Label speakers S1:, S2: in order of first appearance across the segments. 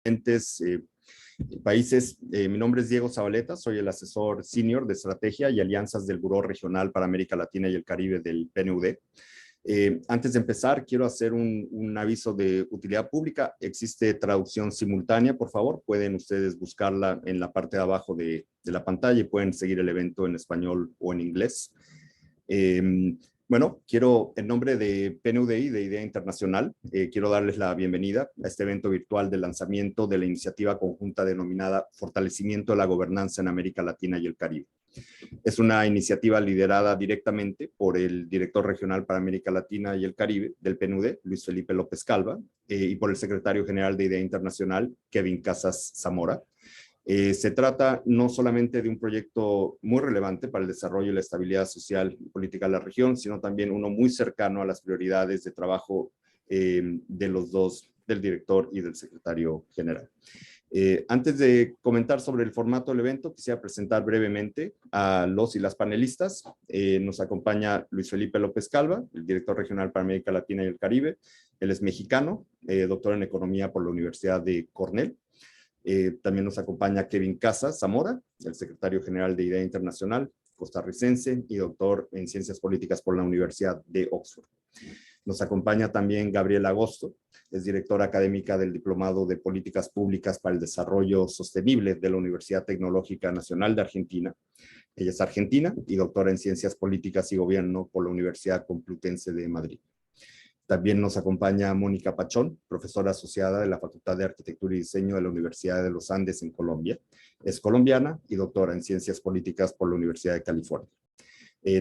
S1: diferentes países. Mi nombre es Diego Zabaleta, soy el asesor senior de estrategia y alianzas del Buró Regional para América Latina y el Caribe del PNUD. Antes de empezar, quiero hacer un aviso de utilidad pública. Existe traducción simultánea, por favor. Pueden ustedes buscarla en la parte de abajo de la pantalla y pueden seguir el evento en español o en inglés. Bueno, quiero, en nombre de PNUDI, de Idea Internacional, quiero darles la bienvenida a este evento virtual de lanzamiento de la iniciativa conjunta denominada Fortalecimiento de la Gobernanza en América Latina y el Caribe. Es una iniciativa liderada directamente por el director regional para América Latina y el Caribe del PNUD, Luis Felipe López Calva, y por el secretario general de Idea Internacional, Kevin Casas Zamora. Se trata no solamente de un proyecto muy relevante para el desarrollo y la estabilidad social y política de la región, sino también uno muy cercano a las prioridades de trabajo de los dos, del director y del secretario general. Antes de comentar sobre el formato del evento, quisiera presentar brevemente a los y las panelistas. Nos acompaña Luis Felipe López Calva, el director regional para América Latina y el Caribe. Él es mexicano, doctor en economía por la Universidad de Cornell. También nos acompaña Kevin Casas Zamora, el secretario general de Idea Internacional, costarricense y doctor en ciencias políticas por la Universidad de Oxford. Nos acompaña también Gabriela Agosto, es directora académica del Diplomado de Políticas Públicas para el Desarrollo Sostenible de la Universidad Tecnológica Nacional de Argentina. Ella es argentina y doctora en Ciencias Políticas y Gobierno por la Universidad Complutense de Madrid. También nos acompaña Mónica Pachón, profesora asociada de la Facultad de Arquitectura y Diseño de la Universidad de los Andes en Colombia. Es colombiana y doctora en Ciencias Políticas por la Universidad de California.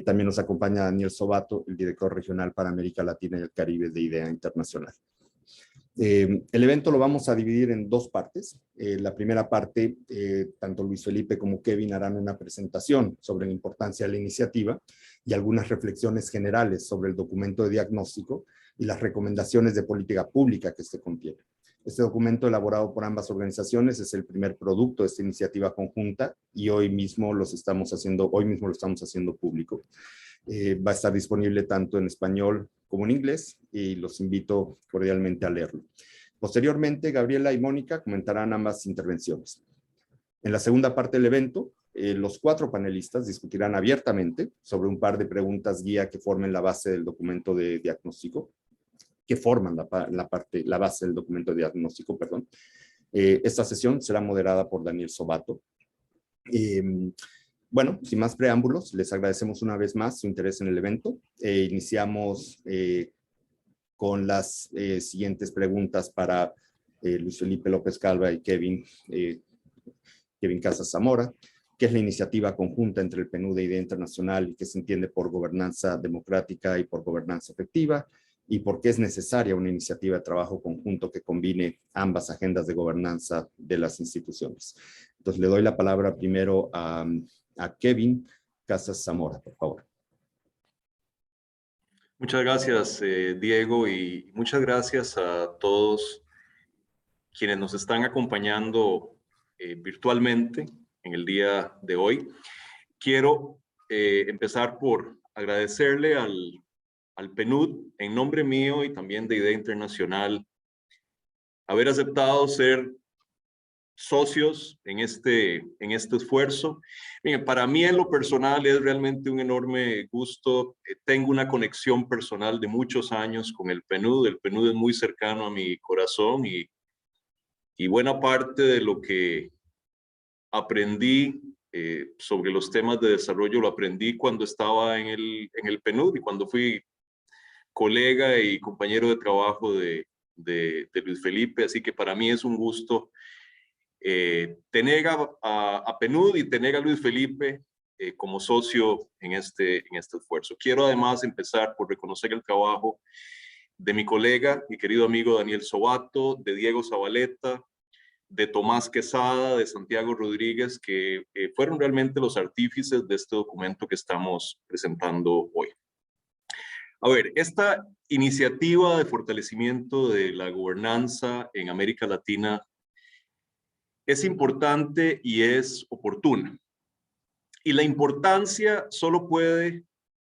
S1: También nos acompaña Daniel Sobato, el director regional para América Latina y el Caribe de Idea Internacional. El evento lo vamos a dividir en dos partes. La primera parte, tanto Luis Felipe como Kevin harán una presentación sobre la importancia de la iniciativa y algunas reflexiones generales sobre el documento de diagnóstico y las recomendaciones de política pública que este contiene. Este documento, elaborado por ambas organizaciones, es el primer producto de esta iniciativa conjunta y hoy mismo lo estamos haciendo público. Va a estar disponible tanto en español como en inglés y los invito cordialmente a leerlo. Posteriormente, Gabriela y Mónica comentarán ambas intervenciones. En la segunda parte del evento, los cuatro panelistas discutirán abiertamente sobre un par de preguntas guía que formen la base del documento de diagnóstico, la base del documento de diagnóstico, perdón. Esta sesión será moderada por Daniel Sobato. Bueno, sin más preámbulos, les agradecemos una vez más su interés en el evento. Iniciamos con las siguientes preguntas para Luis Felipe López Calva y Kevin Casas Zamora. ¿Qué es la iniciativa conjunta entre el PNUD de Idea Internacional y qué se entiende por gobernanza democrática y por gobernanza efectiva? ¿Y por qué es necesaria una iniciativa de trabajo conjunto que combine ambas agendas de gobernanza de las instituciones? Entonces le doy la palabra primero a Kevin Casas Zamora, por favor.
S2: Muchas gracias, Diego, y muchas gracias a todos quienes nos están acompañando virtualmente en el día de hoy. Quiero empezar por agradecerle al PNUD, en nombre mío y también de Idea Internacional, haber aceptado ser socios en este esfuerzo. Bien, para mí en lo personal es realmente un enorme gusto. Tengo una conexión personal de muchos años con el PNUD. El PNUD es muy cercano a mi corazón y buena parte de lo que aprendí sobre los temas de desarrollo lo aprendí cuando estaba en el PNUD y cuando fui colega y compañero de trabajo de Luis Felipe. Así que para mí es un gusto tener a PNUD y tener a Luis Felipe como socio en este esfuerzo. Quiero además empezar por reconocer el trabajo de mi colega, mi querido amigo Daniel Sobato, de Diego Zabaleta, de Tomás Quesada, de Santiago Rodríguez, que fueron realmente los artífices de este documento que estamos presentando hoy. A ver, esta iniciativa de fortalecimiento de la gobernanza en América Latina es importante y es oportuna. Y la importancia solo puede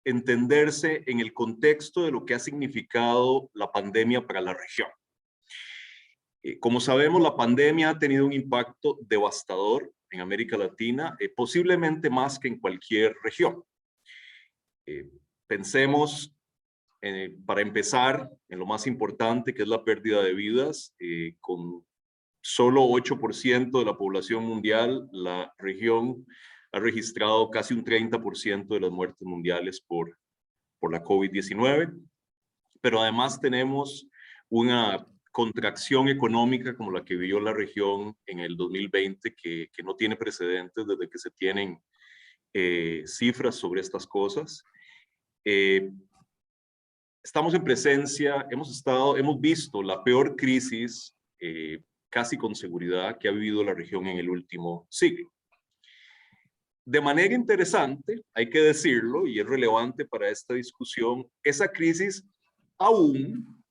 S2: entenderse en el contexto de lo que ha significado la pandemia para la región. Como sabemos, la pandemia ha tenido un impacto devastador en América Latina, posiblemente más que en cualquier región. Pensemos, para empezar, en lo más importante, que es la pérdida de vidas. Con solo 8% de la población mundial, la región ha registrado casi un 30% de las muertes mundiales por la COVID-19. Pero además tenemos una contracción económica como la que vivió la región en el 2020, que no tiene precedentes desde que se tienen cifras sobre estas cosas. Estamos en presencia, hemos visto la peor crisis, casi con seguridad, que ha vivido la región en el último siglo. De manera interesante, hay que decirlo, y es relevante para esta discusión, esa crisis aún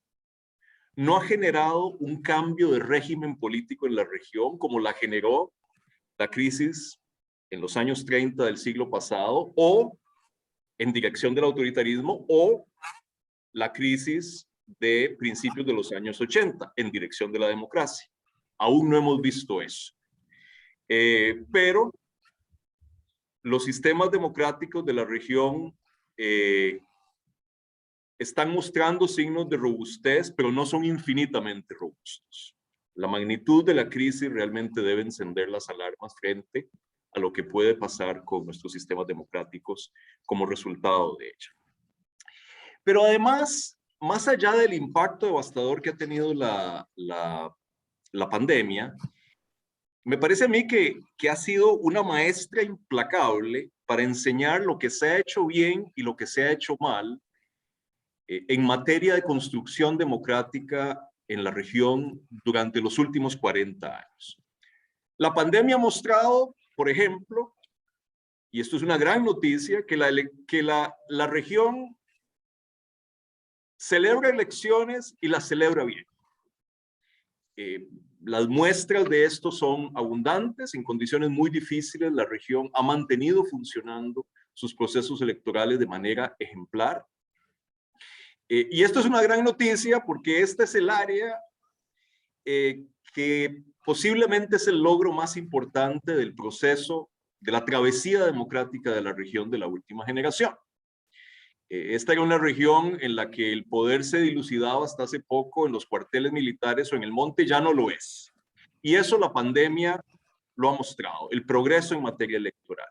S2: no ha generado un cambio de régimen político en la región como la generó la crisis en los años 30 del siglo pasado, o en dirección del autoritarismo, o la crisis de principios de los años 80 en dirección de la democracia. Aún no hemos visto eso. Pero los sistemas democráticos de la región están mostrando signos de robustez, pero no son infinitamente robustos. La magnitud de la crisis realmente debe encender las alarmas frente a lo que puede pasar con nuestros sistemas democráticos como resultado de ella. Pero además, más allá del impacto devastador que ha tenido la pandemia, me parece a mí que ha sido una maestra implacable para enseñar lo que se ha hecho bien y lo que se ha hecho mal en materia de construcción democrática en la región durante los últimos 40 años. La pandemia ha mostrado, por ejemplo, y esto es una gran noticia, que la región celebra elecciones y las celebra bien. Las muestras de esto son abundantes. En condiciones muy difíciles, la región ha mantenido funcionando sus procesos electorales de manera ejemplar. Y esto es una gran noticia porque este es el área que posiblemente es el logro más importante del proceso de la travesía democrática de la región de la última generación. Esta era una región en la que el poder se dilucidaba hasta hace poco en los cuarteles militares o en el monte, ya no lo es. Y eso la pandemia lo ha mostrado, el progreso en materia electoral.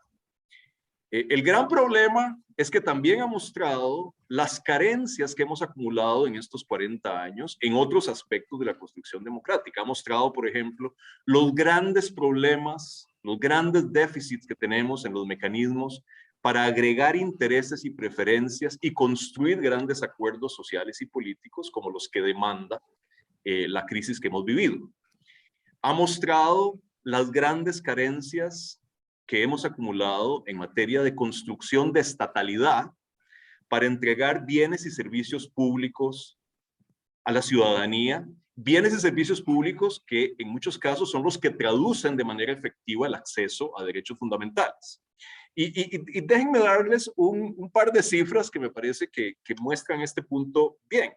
S2: El gran problema es que también ha mostrado las carencias que hemos acumulado en estos 40 años en otros aspectos de la construcción democrática. Ha mostrado, por ejemplo, los grandes problemas, los grandes déficits que tenemos en los mecanismos para agregar intereses y preferencias y construir grandes acuerdos sociales y políticos como los que demanda la crisis que hemos vivido. Ha mostrado las grandes carencias que hemos acumulado en materia de construcción de estatalidad para entregar bienes y servicios públicos a la ciudadanía, bienes y servicios públicos que en muchos casos son los que traducen de manera efectiva el acceso a derechos fundamentales. Y déjenme darles un par de cifras que me parece que muestran este punto bien.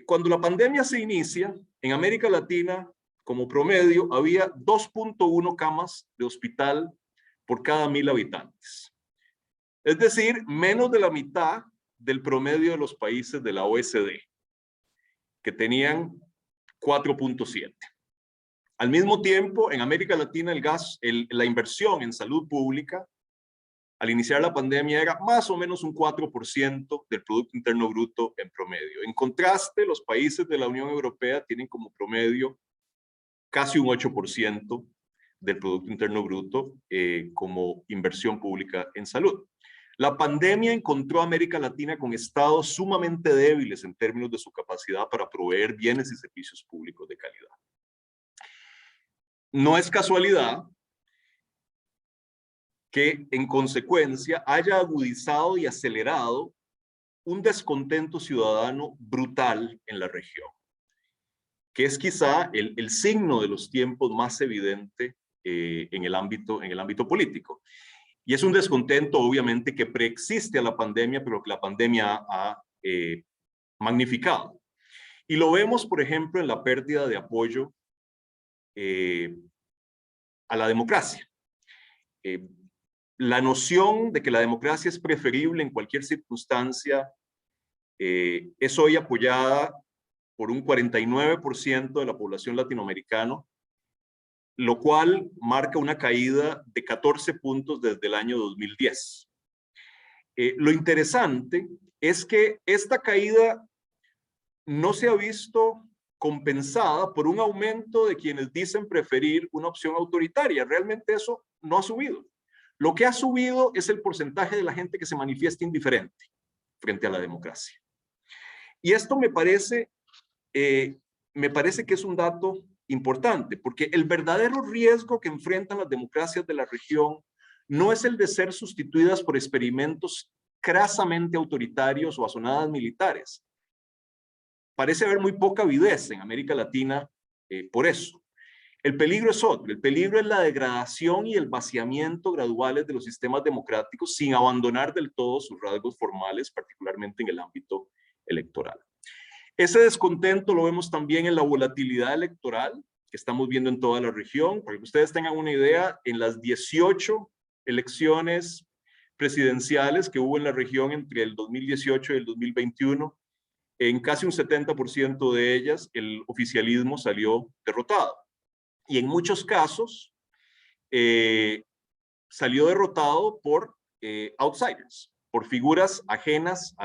S2: Cuando la pandemia se inicia, en América Latina, como promedio, había 2.1 camas de hospital por cada 1,000 habitantes. Es decir, menos de la mitad del promedio de los países de la OECD, que tenían 4.7. Al mismo tiempo, en América Latina, la inversión en salud pública, al iniciar la pandemia, era más o menos un 4% del Producto Interno Bruto en promedio. En contraste, los países de la Unión Europea tienen como promedio casi un 8% del Producto Interno Bruto como inversión pública en salud. La pandemia encontró a América Latina con estados sumamente débiles en términos de su capacidad para proveer bienes y servicios públicos de calidad. No es casualidad que en consecuencia haya agudizado y acelerado un descontento ciudadano brutal en la región, que es quizá el signo de los tiempos más evidente en el ámbito político. Y es un descontento, obviamente, que preexiste a la pandemia, pero que la pandemia ha magnificado. Y lo vemos, por ejemplo, en la pérdida de apoyo a la democracia. La noción de que la democracia es preferible en cualquier circunstancia es hoy apoyada por un 49% de la población latinoamericana, lo cual marca una caída de 14 puntos desde el año 2010. Lo interesante es que esta caída no se ha visto compensada por un aumento de quienes dicen preferir una opción autoritaria. Realmente eso no ha subido. Lo que ha subido es el porcentaje de la gente que se manifiesta indiferente frente a la democracia. Y esto me parece que es un dato importante, porque el verdadero riesgo que enfrentan las democracias de la región no es el de ser sustituidas por experimentos crasamente autoritarios o azonadas militares. Parece haber muy poca avidez en América Latina por eso. El peligro es otro. El peligro es la degradación y el vaciamiento graduales de los sistemas democráticos sin abandonar del todo sus rasgos formales, particularmente en el ámbito electoral. Ese descontento lo vemos también en la volatilidad electoral que estamos viendo en toda la región. Para que ustedes tengan una idea, en las 18 elecciones presidenciales que hubo en la región entre el 2018 y el 2021, en casi un 70% de ellas el oficialismo salió derrotado. Y en muchos casos salió derrotado por outsiders, por figuras ajenas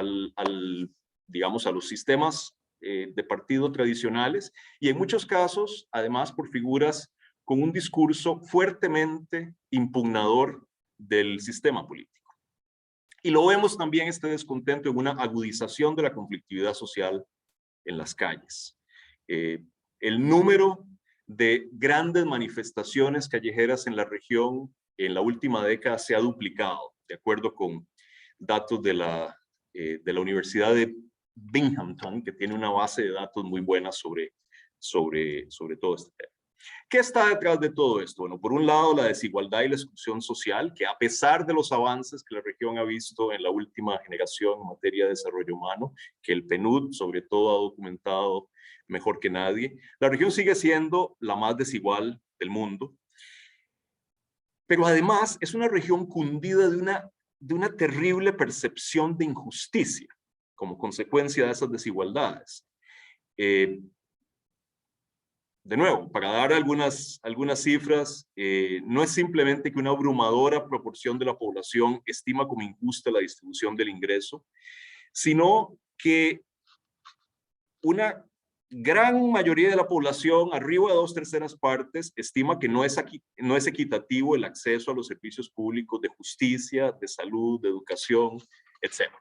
S2: digamos, a los sistemas de partido tradicionales, y en muchos casos, además, por figuras con un discurso fuertemente impugnador del sistema político. Y lo vemos también este descontento en una agudización de la conflictividad social en las calles. El número de grandes manifestaciones callejeras en la región en la última década se ha duplicado, de acuerdo con datos de la Universidad de Binghamton, que tiene una base de datos muy buena sobre todo este tema. ¿Qué está detrás de todo esto? Bueno, por un lado, la desigualdad y la exclusión social, que a pesar de los avances que la región ha visto en la última generación en materia de desarrollo humano, que el PNUD sobre todo ha documentado mejor que nadie, la región sigue siendo la más desigual del mundo. Pero además es una región cundida de una terrible percepción de injusticia como consecuencia de esas desigualdades. De nuevo, para dar algunas cifras, no es simplemente que una abrumadora proporción de la población estima como injusta la distribución del ingreso, sino que una gran mayoría de la población, arriba de 2/3 partes, estima que no es equitativo el acceso a los servicios públicos de justicia, de salud, de educación, etc.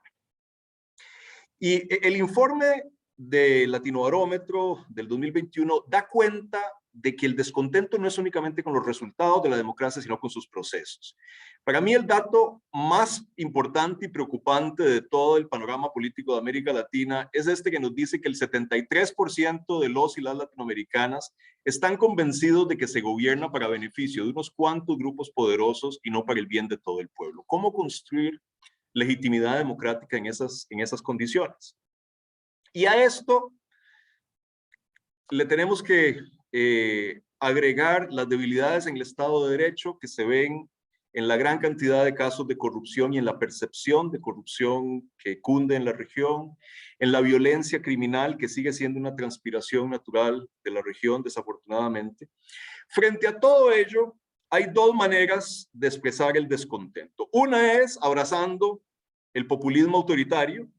S2: Y el informe de Latinobarómetro del 2021 da cuenta de que el descontento no es únicamente con los resultados de la democracia, sino con sus procesos. Para mí el dato más importante y preocupante de todo el panorama político de América Latina es este que nos dice que el 73% de los y las latinoamericanas están convencidos de que se gobierna para beneficio de unos cuantos grupos poderosos y no para el bien de todo el pueblo. ¿Cómo construir legitimidad democrática en esas condiciones? Y a esto le tenemos que agregar las debilidades en el Estado de Derecho que se ven en la gran cantidad de casos de corrupción y en la percepción de corrupción que cunde en la región, en la violencia criminal que sigue siendo una transpiración natural de la región, desafortunadamente. Frente a todo ello, hay dos maneras de expresar el descontento. Una es abrazando el populismo autoritario,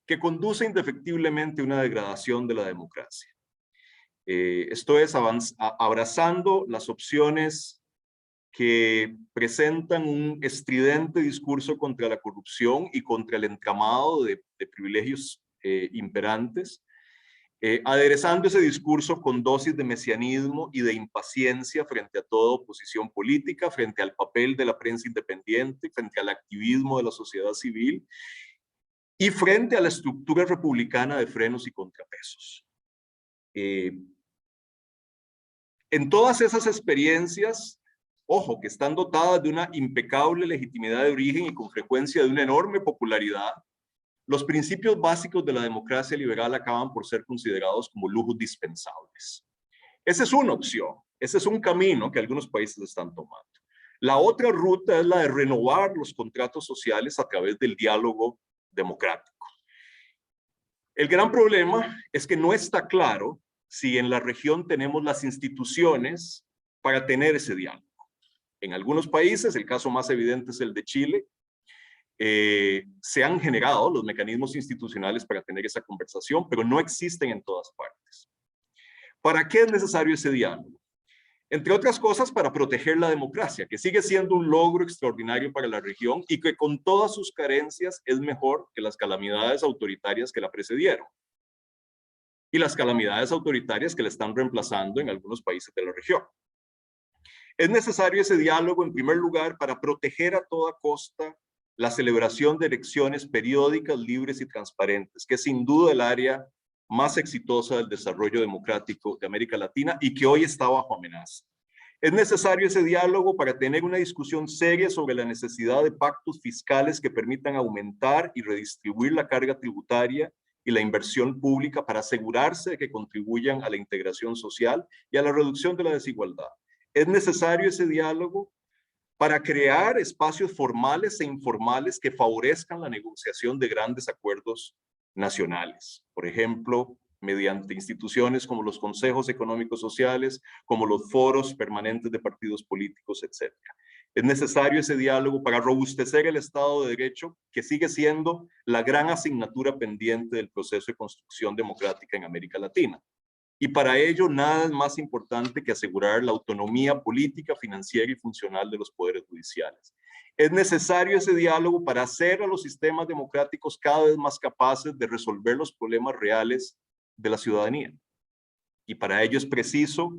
S2: que conduce indefectiblemente a una degradación de la democracia. Esto es abrazando las opciones que presentan un estridente discurso contra la corrupción y contra el entramado de privilegios imperantes, aderezando ese discurso con dosis de mesianismo y de impaciencia frente a toda oposición política, frente al papel de la prensa independiente, frente al activismo de la sociedad civil y frente a la estructura republicana de frenos y contrapesos. En todas esas experiencias, ojo, que están dotadas de una impecable legitimidad de origen y con frecuencia de una enorme popularidad, los principios básicos de la democracia liberal acaban por ser considerados como lujos dispensables. Esa es una opción, ese es un camino que algunos países están tomando. La otra ruta es la de renovar los contratos sociales a través del diálogo democrático. El gran problema es que no está claro si en la región tenemos las instituciones para tener ese diálogo. En algunos países, el caso más evidente es el de Chile, se han generado los mecanismos institucionales para tener esa conversación, pero no existen en todas partes. ¿Para qué es necesario ese diálogo? Entre otras cosas, para proteger la democracia, que sigue siendo un logro extraordinario para la región y que con todas sus carencias es mejor que las calamidades autoritarias que la precedieron y las calamidades autoritarias que la están reemplazando en algunos países de la región. Es necesario ese diálogo, en primer lugar, para proteger a toda costa la celebración de elecciones periódicas, libres y transparentes, que es sin duda el área más exitosa del desarrollo democrático de América Latina y que hoy está bajo amenaza. Es necesario ese diálogo para tener una discusión seria sobre la necesidad de pactos fiscales que permitan aumentar y redistribuir la carga tributaria y la inversión pública para asegurarse de que contribuyan a la integración social y a la reducción de la desigualdad. Es necesario ese diálogo para crear espacios formales e informales que favorezcan la negociación de grandes acuerdos nacionales. Por ejemplo, mediante instituciones como los consejos económicos sociales, como los foros permanentes de partidos políticos, etc. Es necesario ese diálogo para robustecer el Estado de Derecho, que sigue siendo la gran asignatura pendiente del proceso de construcción democrática en América Latina. Y para ello nada es más importante que asegurar la autonomía política, financiera y funcional de los poderes judiciales. Es necesario ese diálogo para hacer a los sistemas democráticos cada vez más capaces de resolver los problemas reales de la ciudadanía. Y para ello es preciso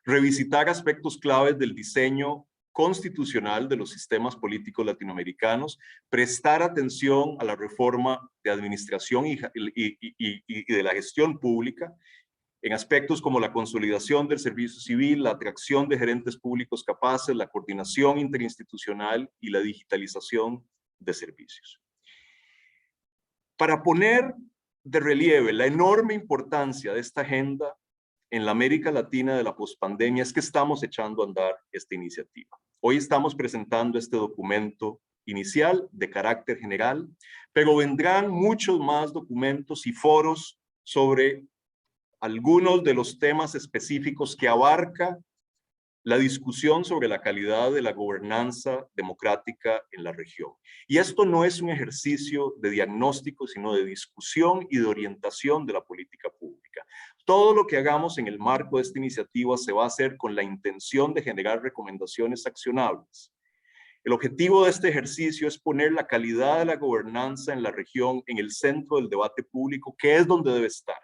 S2: revisitar aspectos claves del diseño constitucional de los sistemas políticos latinoamericanos, prestar atención a la reforma de administración y de la gestión pública, en aspectos como la consolidación del servicio civil, la atracción de gerentes públicos capaces, la coordinación interinstitucional y la digitalización de servicios. Para poner de relieve la enorme importancia de esta agenda en la América Latina de la pospandemia es que estamos echando a andar esta iniciativa. Hoy estamos presentando este documento inicial de carácter general, pero vendrán muchos más documentos y foros sobre algunos de los temas específicos que abarca la discusión sobre la calidad de la gobernanza democrática en la región. Y esto no es un ejercicio de diagnóstico, sino de discusión y de orientación de la política pública. Todo lo que hagamos en el marco de esta iniciativa se va a hacer con la intención de generar recomendaciones accionables. El objetivo de este ejercicio es poner la calidad de la gobernanza en la región en el centro del debate público, que es donde debe estar.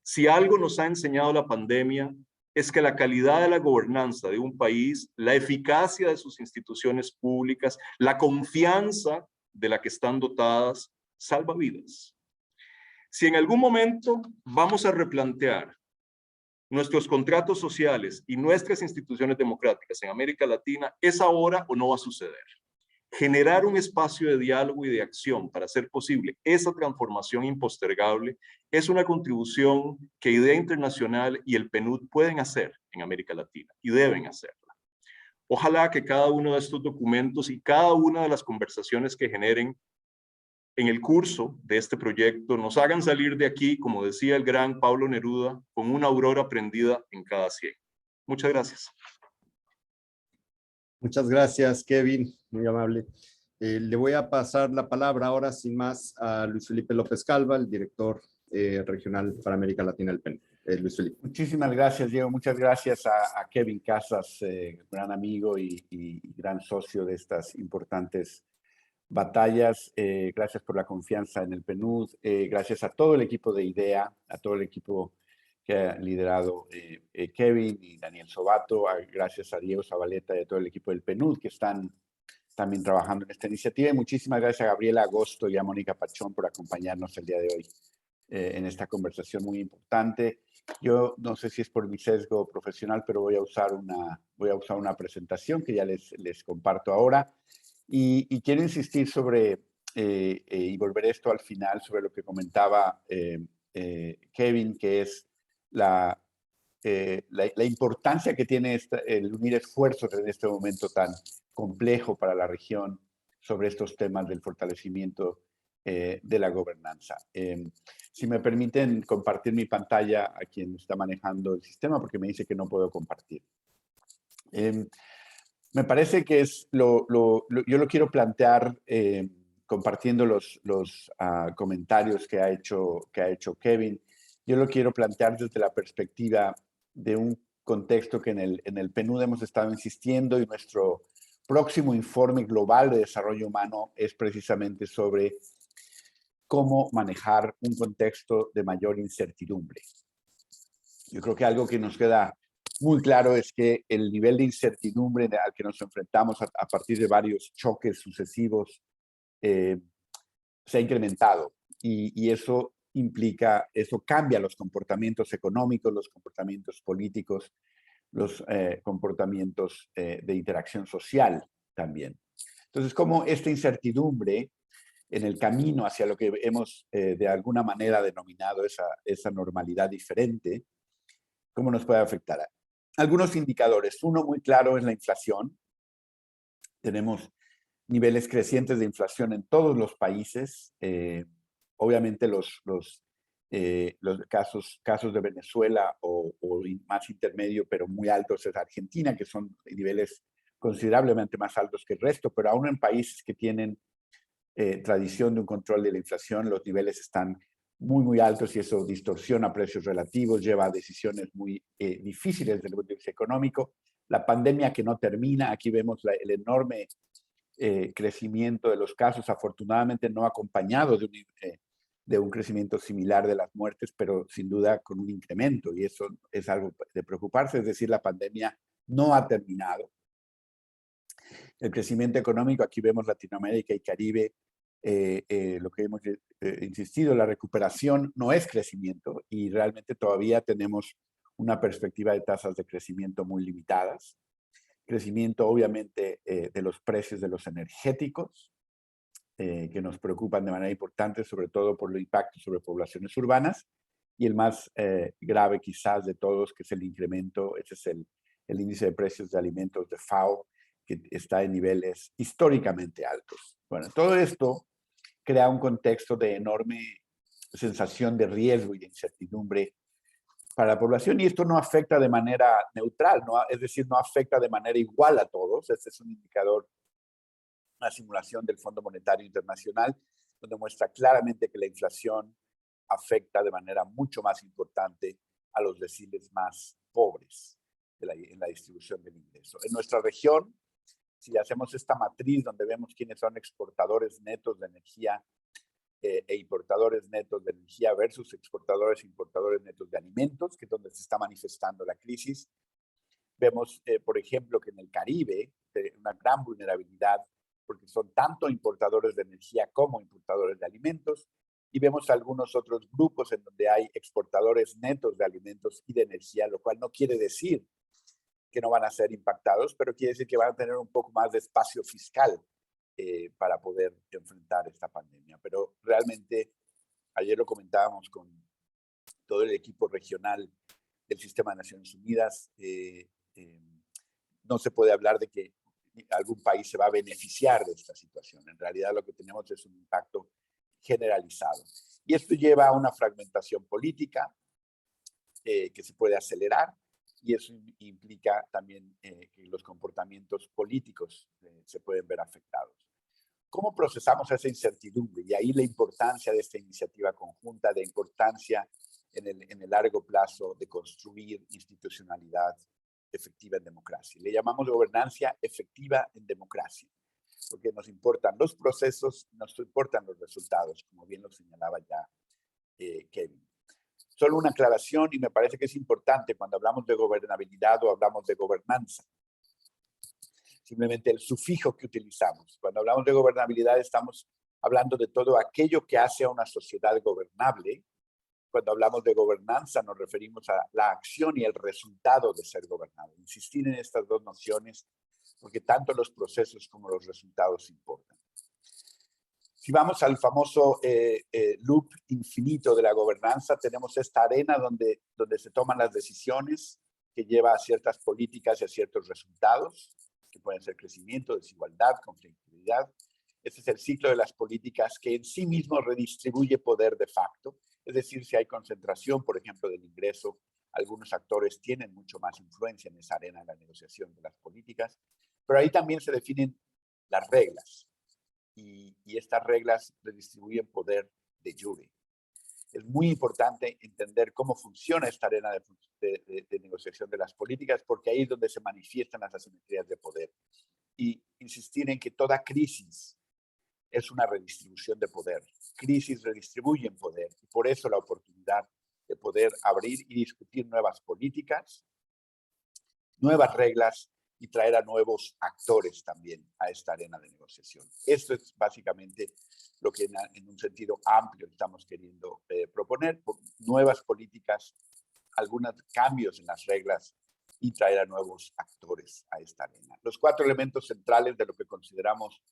S2: Si algo nos ha enseñado la pandemia es que la calidad de la gobernanza de un país, la eficacia de sus instituciones públicas, la confianza de la que están dotadas, salva vidas. Si en algún momento vamos a replantear nuestros contratos sociales y nuestras instituciones democráticas en América Latina, ¿es ahora o no va a suceder? Generar un espacio de diálogo y de acción para hacer posible esa transformación impostergable es una contribución que Idea Internacional y el PNUD pueden hacer en América Latina y deben hacerla. Ojalá que cada uno de estos documentos y cada una de las conversaciones que generen en el curso de este proyecto nos hagan salir de aquí, como decía el gran Pablo Neruda, con una aurora prendida en cada 100. Muchas gracias.
S1: Muchas gracias, Kevin, muy amable. Le voy a pasar la palabra ahora, sin más, a Luis Felipe López Calva, el director regional para América Latina del PEN. Luis Felipe.
S3: Muchísimas gracias, Diego. Muchas gracias a Kevin Casas, gran amigo y gran socio de estas importantes batallas. Gracias por la confianza en el PNUD. Gracias a todo el equipo de IDEA, a todo el equipo que ha liderado Kevin y Daniel Sobato, gracias a Diego Zabaleta y a todo el equipo del PNUD que están también trabajando en esta iniciativa. Y muchísimas gracias a Gabriela Agosto y a Mónica Pachón por acompañarnos el día de hoy en esta conversación muy importante. Yo no sé si es por mi sesgo profesional, pero voy a usar una presentación que ya les comparto ahora. Y quiero insistir sobre y volveré esto al final sobre lo que comentaba Kevin, que es la importancia que tiene el unir esfuerzos en este momento tan complejo para la región sobre estos temas del fortalecimiento de la gobernanza. Si me permiten compartir mi pantalla a quien está manejando el sistema, porque me dice que no puedo compartir. Me parece que es yo lo quiero plantear compartiendo los comentarios que ha hecho Kevin. Yo lo quiero plantear desde la perspectiva de un contexto que en el PNUD hemos estado insistiendo, y nuestro próximo informe global de desarrollo humano es precisamente sobre cómo manejar un contexto de mayor incertidumbre. Yo creo que algo que nos queda muy claro es que el nivel de incertidumbre al que nos enfrentamos a partir de varios choques sucesivos se ha incrementado, y eso cambia los comportamientos económicos, los comportamientos políticos, los comportamientos de interacción social también. Entonces, cómo esta incertidumbre en el camino hacia lo que hemos de alguna manera denominado esa normalidad diferente, cómo nos puede afectar. Algunos indicadores. Uno muy claro es la inflación. Tenemos niveles crecientes de inflación en todos los países. Obviamente los casos de Venezuela o más intermedio, pero muy altos, es Argentina, que son niveles considerablemente más altos que el resto, pero aún en países que tienen tradición de un control de la inflación, los niveles están muy altos, y eso distorsiona precios relativos, lleva a decisiones muy difíciles desde el punto de vista económico. La pandemia que no termina, aquí vemos el enorme crecimiento de los casos, afortunadamente no acompañado de un crecimiento similar de las muertes, pero sin duda con un incremento, y eso es algo de preocuparse. Es decir, la pandemia no ha terminado. El crecimiento económico, aquí vemos Latinoamérica y Caribe, lo que hemos insistido, la recuperación no es crecimiento, y realmente todavía tenemos una perspectiva de tasas de crecimiento muy limitadas. Crecimiento, obviamente, de los precios de los energéticos, que nos preocupan de manera importante, sobre todo por el impacto sobre poblaciones urbanas, y el más grave quizás de todos, que es el incremento, ese es el índice de precios de alimentos de FAO, que está en niveles históricamente altos. Bueno, todo esto crea un contexto de enorme sensación de riesgo y de incertidumbre para la población, y esto no afecta de manera neutral, es decir, no afecta de manera igual a todos. Este es un indicador, una simulación del Fondo Monetario Internacional, donde muestra claramente que la inflación afecta de manera mucho más importante a los deciles más pobres en la distribución del ingreso. En nuestra región, si hacemos esta matriz donde vemos quiénes son exportadores netos de energía e importadores netos de energía versus exportadores e importadores netos de alimentos, que es donde se está manifestando la crisis, vemos, por ejemplo, que en el Caribe una gran vulnerabilidad, porque son tanto importadores de energía como importadores de alimentos, y vemos algunos otros grupos en donde hay exportadores netos de alimentos y de energía, lo cual no quiere decir que no van a ser impactados, pero quiere decir que van a tener un poco más de espacio fiscal para poder enfrentar esta pandemia. Pero realmente, ayer lo comentábamos con todo el equipo regional del Sistema de Naciones Unidas, no se puede hablar de que algún país se va a beneficiar de esta situación. En realidad lo que tenemos es un impacto generalizado. Y esto lleva a una fragmentación política que se puede acelerar, y eso implica también que los comportamientos políticos se pueden ver afectados. ¿Cómo procesamos esa incertidumbre? Y ahí la importancia de esta iniciativa conjunta, de importancia en el largo plazo de construir institucionalidad efectiva en democracia. Le llamamos gobernanza efectiva en democracia, porque nos importan los procesos, nos importan los resultados, como bien lo señalaba ya Kevin. Solo una aclaración, y me parece que es importante cuando hablamos de gobernabilidad o hablamos de gobernanza. Simplemente el sufijo que utilizamos. Cuando hablamos de gobernabilidad estamos hablando de todo aquello que hace a una sociedad gobernable. Cuando hablamos de gobernanza nos referimos a la acción y el resultado de ser gobernado. Insistir en estas dos nociones porque tanto los procesos como los resultados importan. Si vamos al famoso loop infinito de la gobernanza, tenemos esta arena donde se toman las decisiones que lleva a ciertas políticas y a ciertos resultados, que pueden ser crecimiento, desigualdad, conflictividad. Ese es el ciclo de las políticas que en sí mismo redistribuye poder de facto. Es decir, si hay concentración, por ejemplo, del ingreso, algunos actores tienen mucho más influencia en esa arena de la negociación de las políticas, pero ahí también se definen las reglas y estas reglas redistribuyen poder de jure. Es muy importante entender cómo funciona esta arena de negociación de las políticas, porque ahí es donde se manifiestan las asimetrías de poder. Y insistir en que toda crisis es una redistribución de poder. Crisis redistribuyen poder y por eso la oportunidad de poder abrir y discutir nuevas políticas, nuevas reglas y traer a nuevos actores también a esta arena de negociación. Esto es básicamente lo que en un sentido amplio estamos queriendo proponer, nuevas políticas, algunos cambios en las reglas y traer a nuevos actores a esta arena. Los 4 elementos centrales de lo que consideramos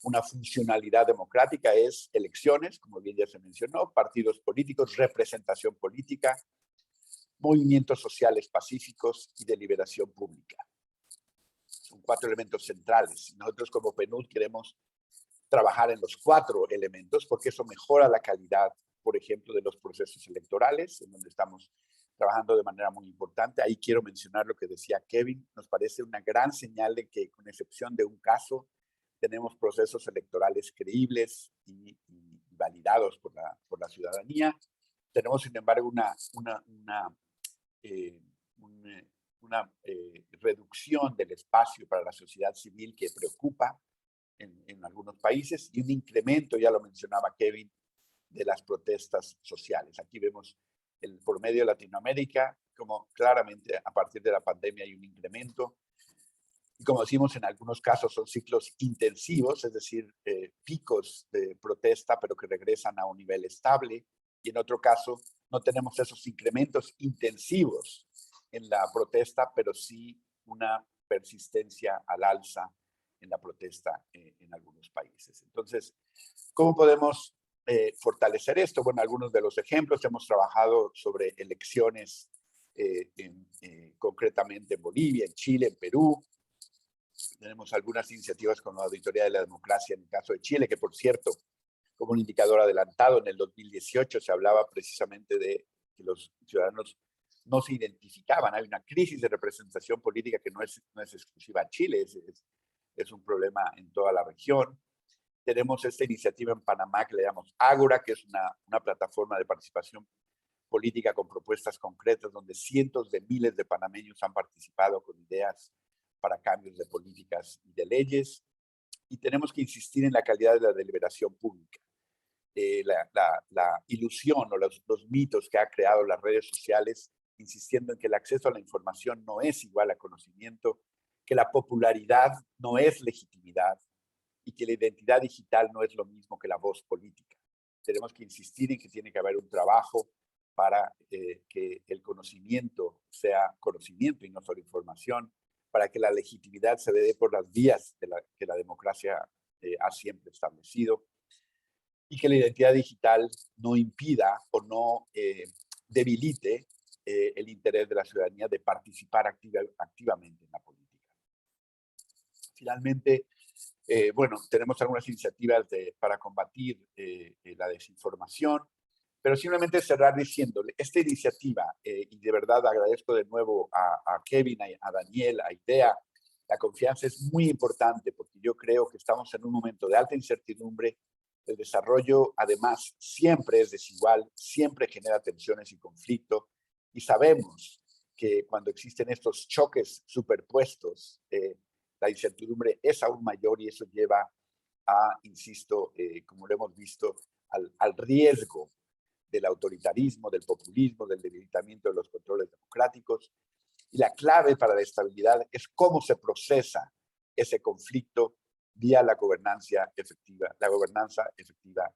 S3: una funcionalidad democrática es elecciones, como bien ya se mencionó, partidos políticos, representación política, movimientos sociales pacíficos y deliberación pública. Son 4 elementos centrales. Nosotros como PNUD queremos trabajar en los 4 elementos porque eso mejora la calidad, por ejemplo, de los procesos electorales, en donde estamos trabajando de manera muy importante. Ahí quiero mencionar lo que decía Kevin. Nos parece una gran señal de que, con excepción de un caso, tenemos procesos electorales creíbles y validados por la ciudadanía. Tenemos, sin embargo, una reducción del espacio para la sociedad civil que preocupa en algunos países y un incremento, ya lo mencionaba Kevin, de las protestas sociales. Aquí vemos por medio de Latinoamérica como claramente a partir de la pandemia hay un incremento. Y como decimos, en algunos casos son ciclos intensivos, es decir, picos de protesta, pero que regresan a un nivel estable. Y en otro caso, no tenemos esos incrementos intensivos en la protesta, pero sí una persistencia al alza en la protesta en algunos países. Entonces, ¿cómo podemos fortalecer esto? Bueno, algunos de los ejemplos, hemos trabajado sobre elecciones concretamente en Bolivia, en Chile, en Perú. Tenemos algunas iniciativas con la Auditoría de la Democracia en el caso de Chile, que por cierto, como un indicador adelantado, en el 2018 se hablaba precisamente de que los ciudadanos no se identificaban. Hay una crisis de representación política que no es exclusiva a Chile, es un problema en toda la región. Tenemos esta iniciativa en Panamá que le llamamos Ágora, que es una plataforma de participación política con propuestas concretas donde cientos de miles de panameños han participado con ideas para cambios de políticas y de leyes. Y tenemos que insistir en la calidad de la deliberación pública. La ilusión o los mitos que ha creado las redes sociales, insistiendo en que el acceso a la información no es igual a conocimiento, que la popularidad no es legitimidad y que la identidad digital no es lo mismo que la voz política. Tenemos que insistir en que tiene que haber un trabajo para que el conocimiento sea conocimiento y no solo información, para que la legitimidad se dé por las vías que la democracia ha siempre establecido, y que la identidad digital no impida o no debilite el interés de la ciudadanía de participar activamente en la política. Finalmente, bueno, tenemos algunas iniciativas para combatir la desinformación, pero simplemente cerrar diciéndole, esta iniciativa, y de verdad agradezco de nuevo a Kevin, a Daniel, a Idea, la confianza es muy importante porque yo creo que estamos en un momento de alta incertidumbre. El desarrollo, además, siempre es desigual, siempre genera tensiones y conflicto, y sabemos que cuando existen estos choques superpuestos, la incertidumbre es aún mayor y eso lleva a, insisto, como lo hemos visto, al riesgo del autoritarismo, del populismo, del debilitamiento de los controles democráticos. Y la clave para la estabilidad es cómo se procesa ese conflicto vía la gobernanza efectiva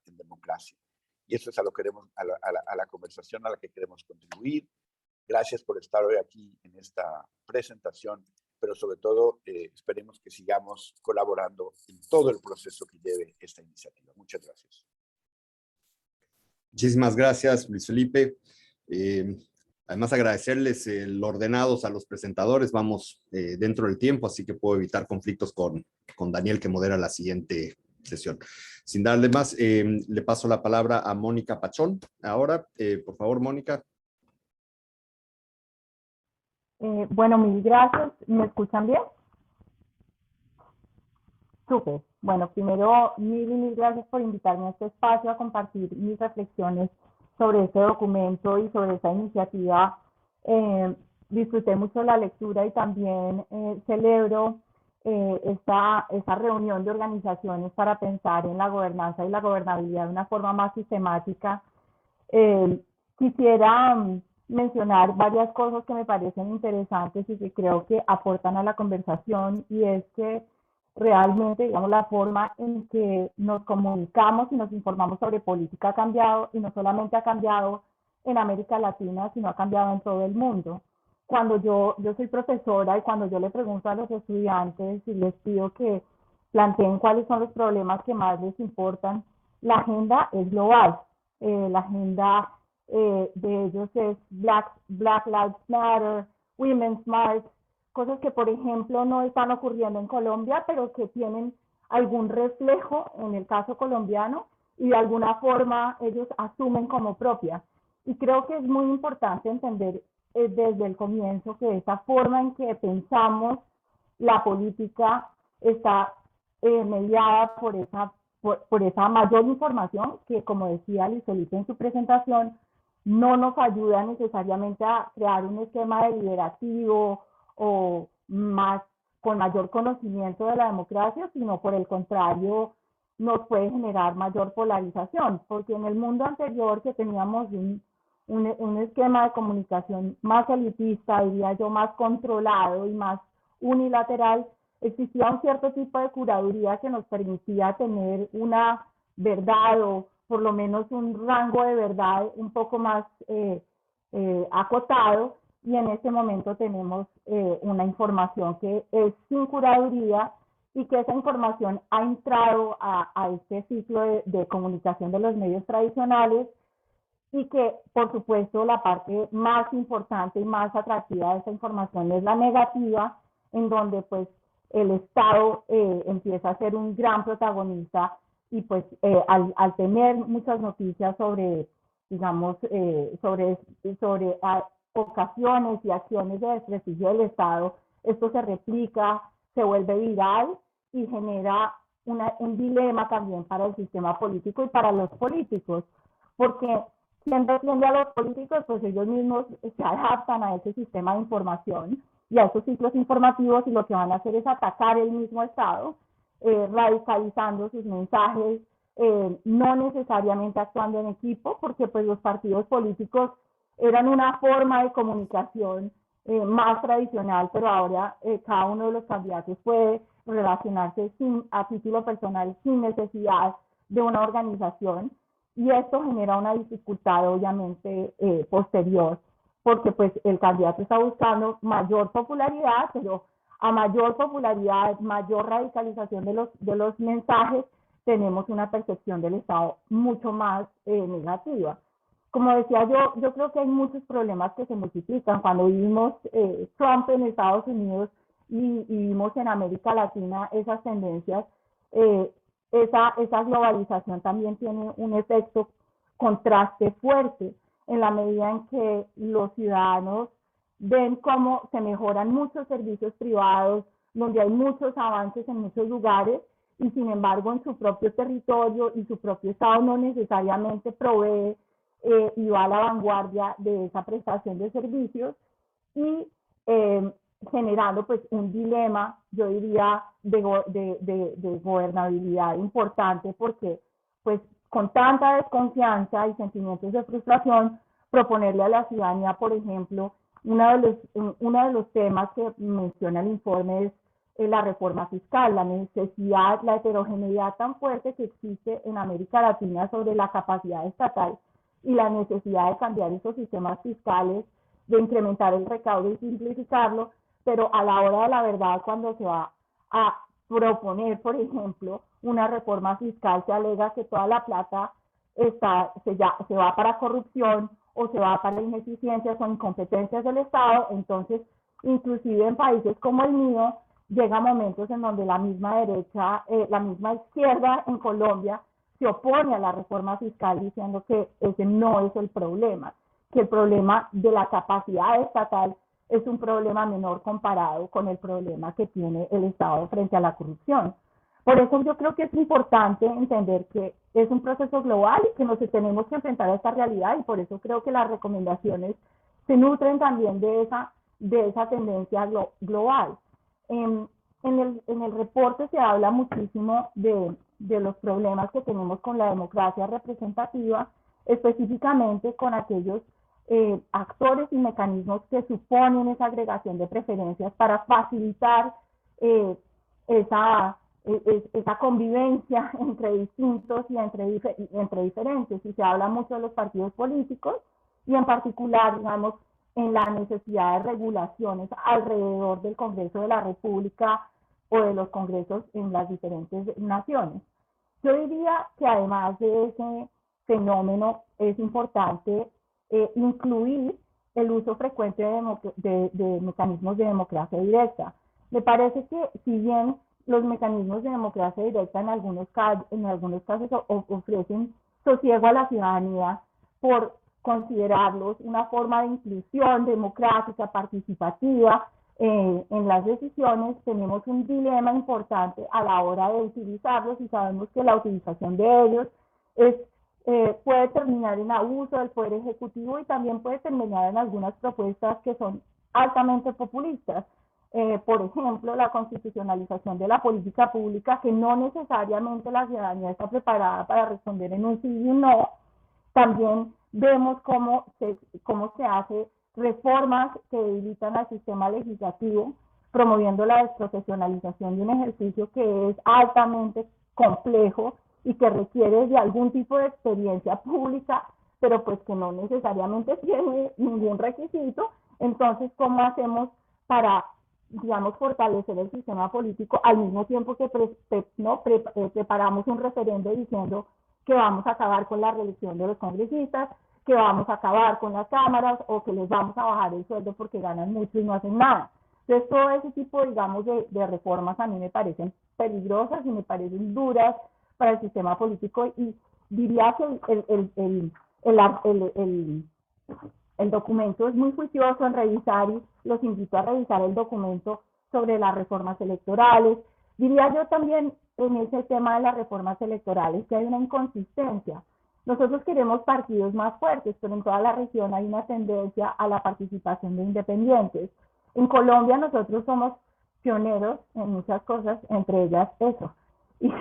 S3: en democracia. Y eso es a la conversación a la que queremos contribuir. Gracias por estar hoy aquí en esta presentación, pero sobre todo esperemos que sigamos colaborando en todo el proceso que lleve esta iniciativa. Muchas gracias.
S1: Muchísimas gracias, Luis Felipe. Además, agradecerles el ordenados a los presentadores. Vamos dentro del tiempo, así que puedo evitar conflictos con Daniel, que modera la siguiente sesión. Sin darle más, le paso la palabra a Mónica Pachón. Ahora, por favor, Mónica.
S4: Bueno, mil gracias. ¿Me escuchan bien? Súper. Bueno, primero, mil gracias por invitarme a este espacio a compartir mis reflexiones sobre este documento y sobre esta iniciativa. Disfruté mucho la lectura y también celebro esta reunión de organizaciones para pensar en la gobernanza y la gobernabilidad de una forma más sistemática. Quisiera mencionar varias cosas que me parecen interesantes y que creo que aportan a la conversación, y es que realmente, digamos, la forma en que nos comunicamos y nos informamos sobre política ha cambiado, y no solamente ha cambiado en América Latina, sino ha cambiado en todo el mundo. Cuando yo soy profesora y cuando yo le pregunto a los estudiantes y les pido que planteen cuáles son los problemas que más les importan, la agenda es global. La agenda de ellos es Black Lives Matter, Women's March, cosas que, por ejemplo, no están ocurriendo en Colombia, pero que tienen algún reflejo en el caso colombiano y de alguna forma ellos asumen como propia. Y creo que es muy importante entender desde el comienzo que esa forma en que pensamos la política está mediada por esa mayor información que, como decía Luis Felipe en su presentación, no nos ayuda necesariamente a crear un esquema deliberativo o con mayor conocimiento de la democracia, sino por el contrario nos puede generar mayor polarización, porque en el mundo anterior, que teníamos un esquema de comunicación más elitista, diría yo, más controlado y más unilateral, existía un cierto tipo de curaduría que nos permitía tener una verdad, o por lo menos un rango de verdad un poco más acotado, y en este momento tenemos una información que es sin curaduría, y que esa información ha entrado a este ciclo de comunicación de los medios tradicionales, y que, por supuesto, la parte más importante y más atractiva de esa información es la negativa, en donde pues el Estado empieza a ser un gran protagonista, y pues al tener muchas noticias sobre, digamos, sobre ocasiones y acciones de desprestigio del Estado, esto se replica, se vuelve viral y genera un dilema también para el sistema político y para los políticos, porque ¿quién defiende a los políticos? Pues ellos mismos se adaptan a ese sistema de información y a esos ciclos informativos, y lo que van a hacer es atacar el mismo Estado, radicalizando sus mensajes, no necesariamente actuando en equipo, porque pues los partidos políticos eran una forma de comunicación más tradicional, pero ahora cada uno de los candidatos puede relacionarse a título personal, sin necesidad de una organización, y esto genera una dificultad obviamente posterior, porque pues el candidato está buscando mayor popularidad, pero a mayor popularidad, mayor radicalización de los mensajes, tenemos una percepción del Estado mucho más negativa. Como decía yo creo que hay muchos problemas que se multiplican. Cuando vimos Trump en Estados Unidos y vimos en América Latina esas tendencias, esa globalización también tiene un efecto contraste fuerte, en la medida en que los ciudadanos ven cómo se mejoran muchos servicios privados, donde hay muchos avances en muchos lugares, y sin embargo en su propio territorio y su propio Estado no necesariamente provee y va a la vanguardia de esa prestación de servicios, y generando pues un dilema, yo diría, de gobernabilidad importante, porque pues con tanta desconfianza y sentimientos de frustración, proponerle a la ciudadanía, por ejemplo, uno de los temas que menciona el informe es la reforma fiscal, la necesidad, la heterogeneidad tan fuerte que existe en América Latina sobre la capacidad estatal y la necesidad de cambiar esos sistemas fiscales, de incrementar el recaudo y simplificarlo, pero a la hora de la verdad, cuando se va a proponer, por ejemplo, una reforma fiscal, se alega que toda la plata se va para corrupción o se va para ineficiencias o incompetencias del Estado. Entonces, inclusive en países como el mío, llega momentos en donde la misma derecha, la misma izquierda en Colombia se opone a la reforma fiscal diciendo que ese no es el problema, que el problema de la capacidad estatal es un problema menor comparado con el problema que tiene el Estado frente a la corrupción. Por eso yo creo que es importante entender que es un proceso global y que nos tenemos que enfrentar a esta realidad, y por eso creo que las recomendaciones se nutren también de esa tendencia global. En el reporte se habla muchísimo de los problemas que tenemos con la democracia representativa, específicamente con aquellos actores y mecanismos que suponen esa agregación de preferencias para facilitar esa convivencia entre distintos y entre diferentes. Y se habla mucho de los partidos políticos y en particular, digamos, en la necesidad de regulaciones alrededor del Congreso de la República o de los congresos en las diferentes naciones. Yo diría que además de ese fenómeno es importante incluir el uso frecuente de mecanismos de democracia directa. Me parece que si bien los mecanismos de democracia directa en algunos casos ofrecen sosiego a la ciudadanía por considerarlos una forma de inclusión democrática, participativa en las decisiones, tenemos un dilema importante a la hora de utilizarlos, y sabemos que la utilización de ellos puede terminar en abuso del Poder Ejecutivo y también puede terminar en algunas propuestas que son altamente populistas. Por ejemplo, la constitucionalización de la política pública, que no necesariamente la ciudadanía está preparada para responder en un sí y un no. También vemos cómo se hace reformas que debilitan al sistema legislativo, promoviendo la desprofesionalización de un ejercicio que es altamente complejo y que requiere de algún tipo de experiencia pública, pero pues que no necesariamente tiene ningún requisito. Entonces, ¿cómo hacemos para, digamos, fortalecer el sistema político al mismo tiempo que preparamos un referendo diciendo que vamos a acabar con la reelección de los congresistas, que vamos a acabar con las cámaras o que les vamos a bajar el sueldo porque ganan mucho y no hacen nada? Entonces, todo ese tipo, digamos, de reformas a mí me parecen peligrosas y me parecen duras para el sistema político, y diría que el documento es muy juicioso en revisar, y los invito a revisar el documento sobre las reformas electorales. Diría yo también en ese tema de las reformas electorales que hay una inconsistencia. Nosotros queremos partidos más fuertes, pero en toda la región hay una tendencia a la participación de independientes. En Colombia nosotros somos pioneros en muchas cosas, entre ellas eso. Y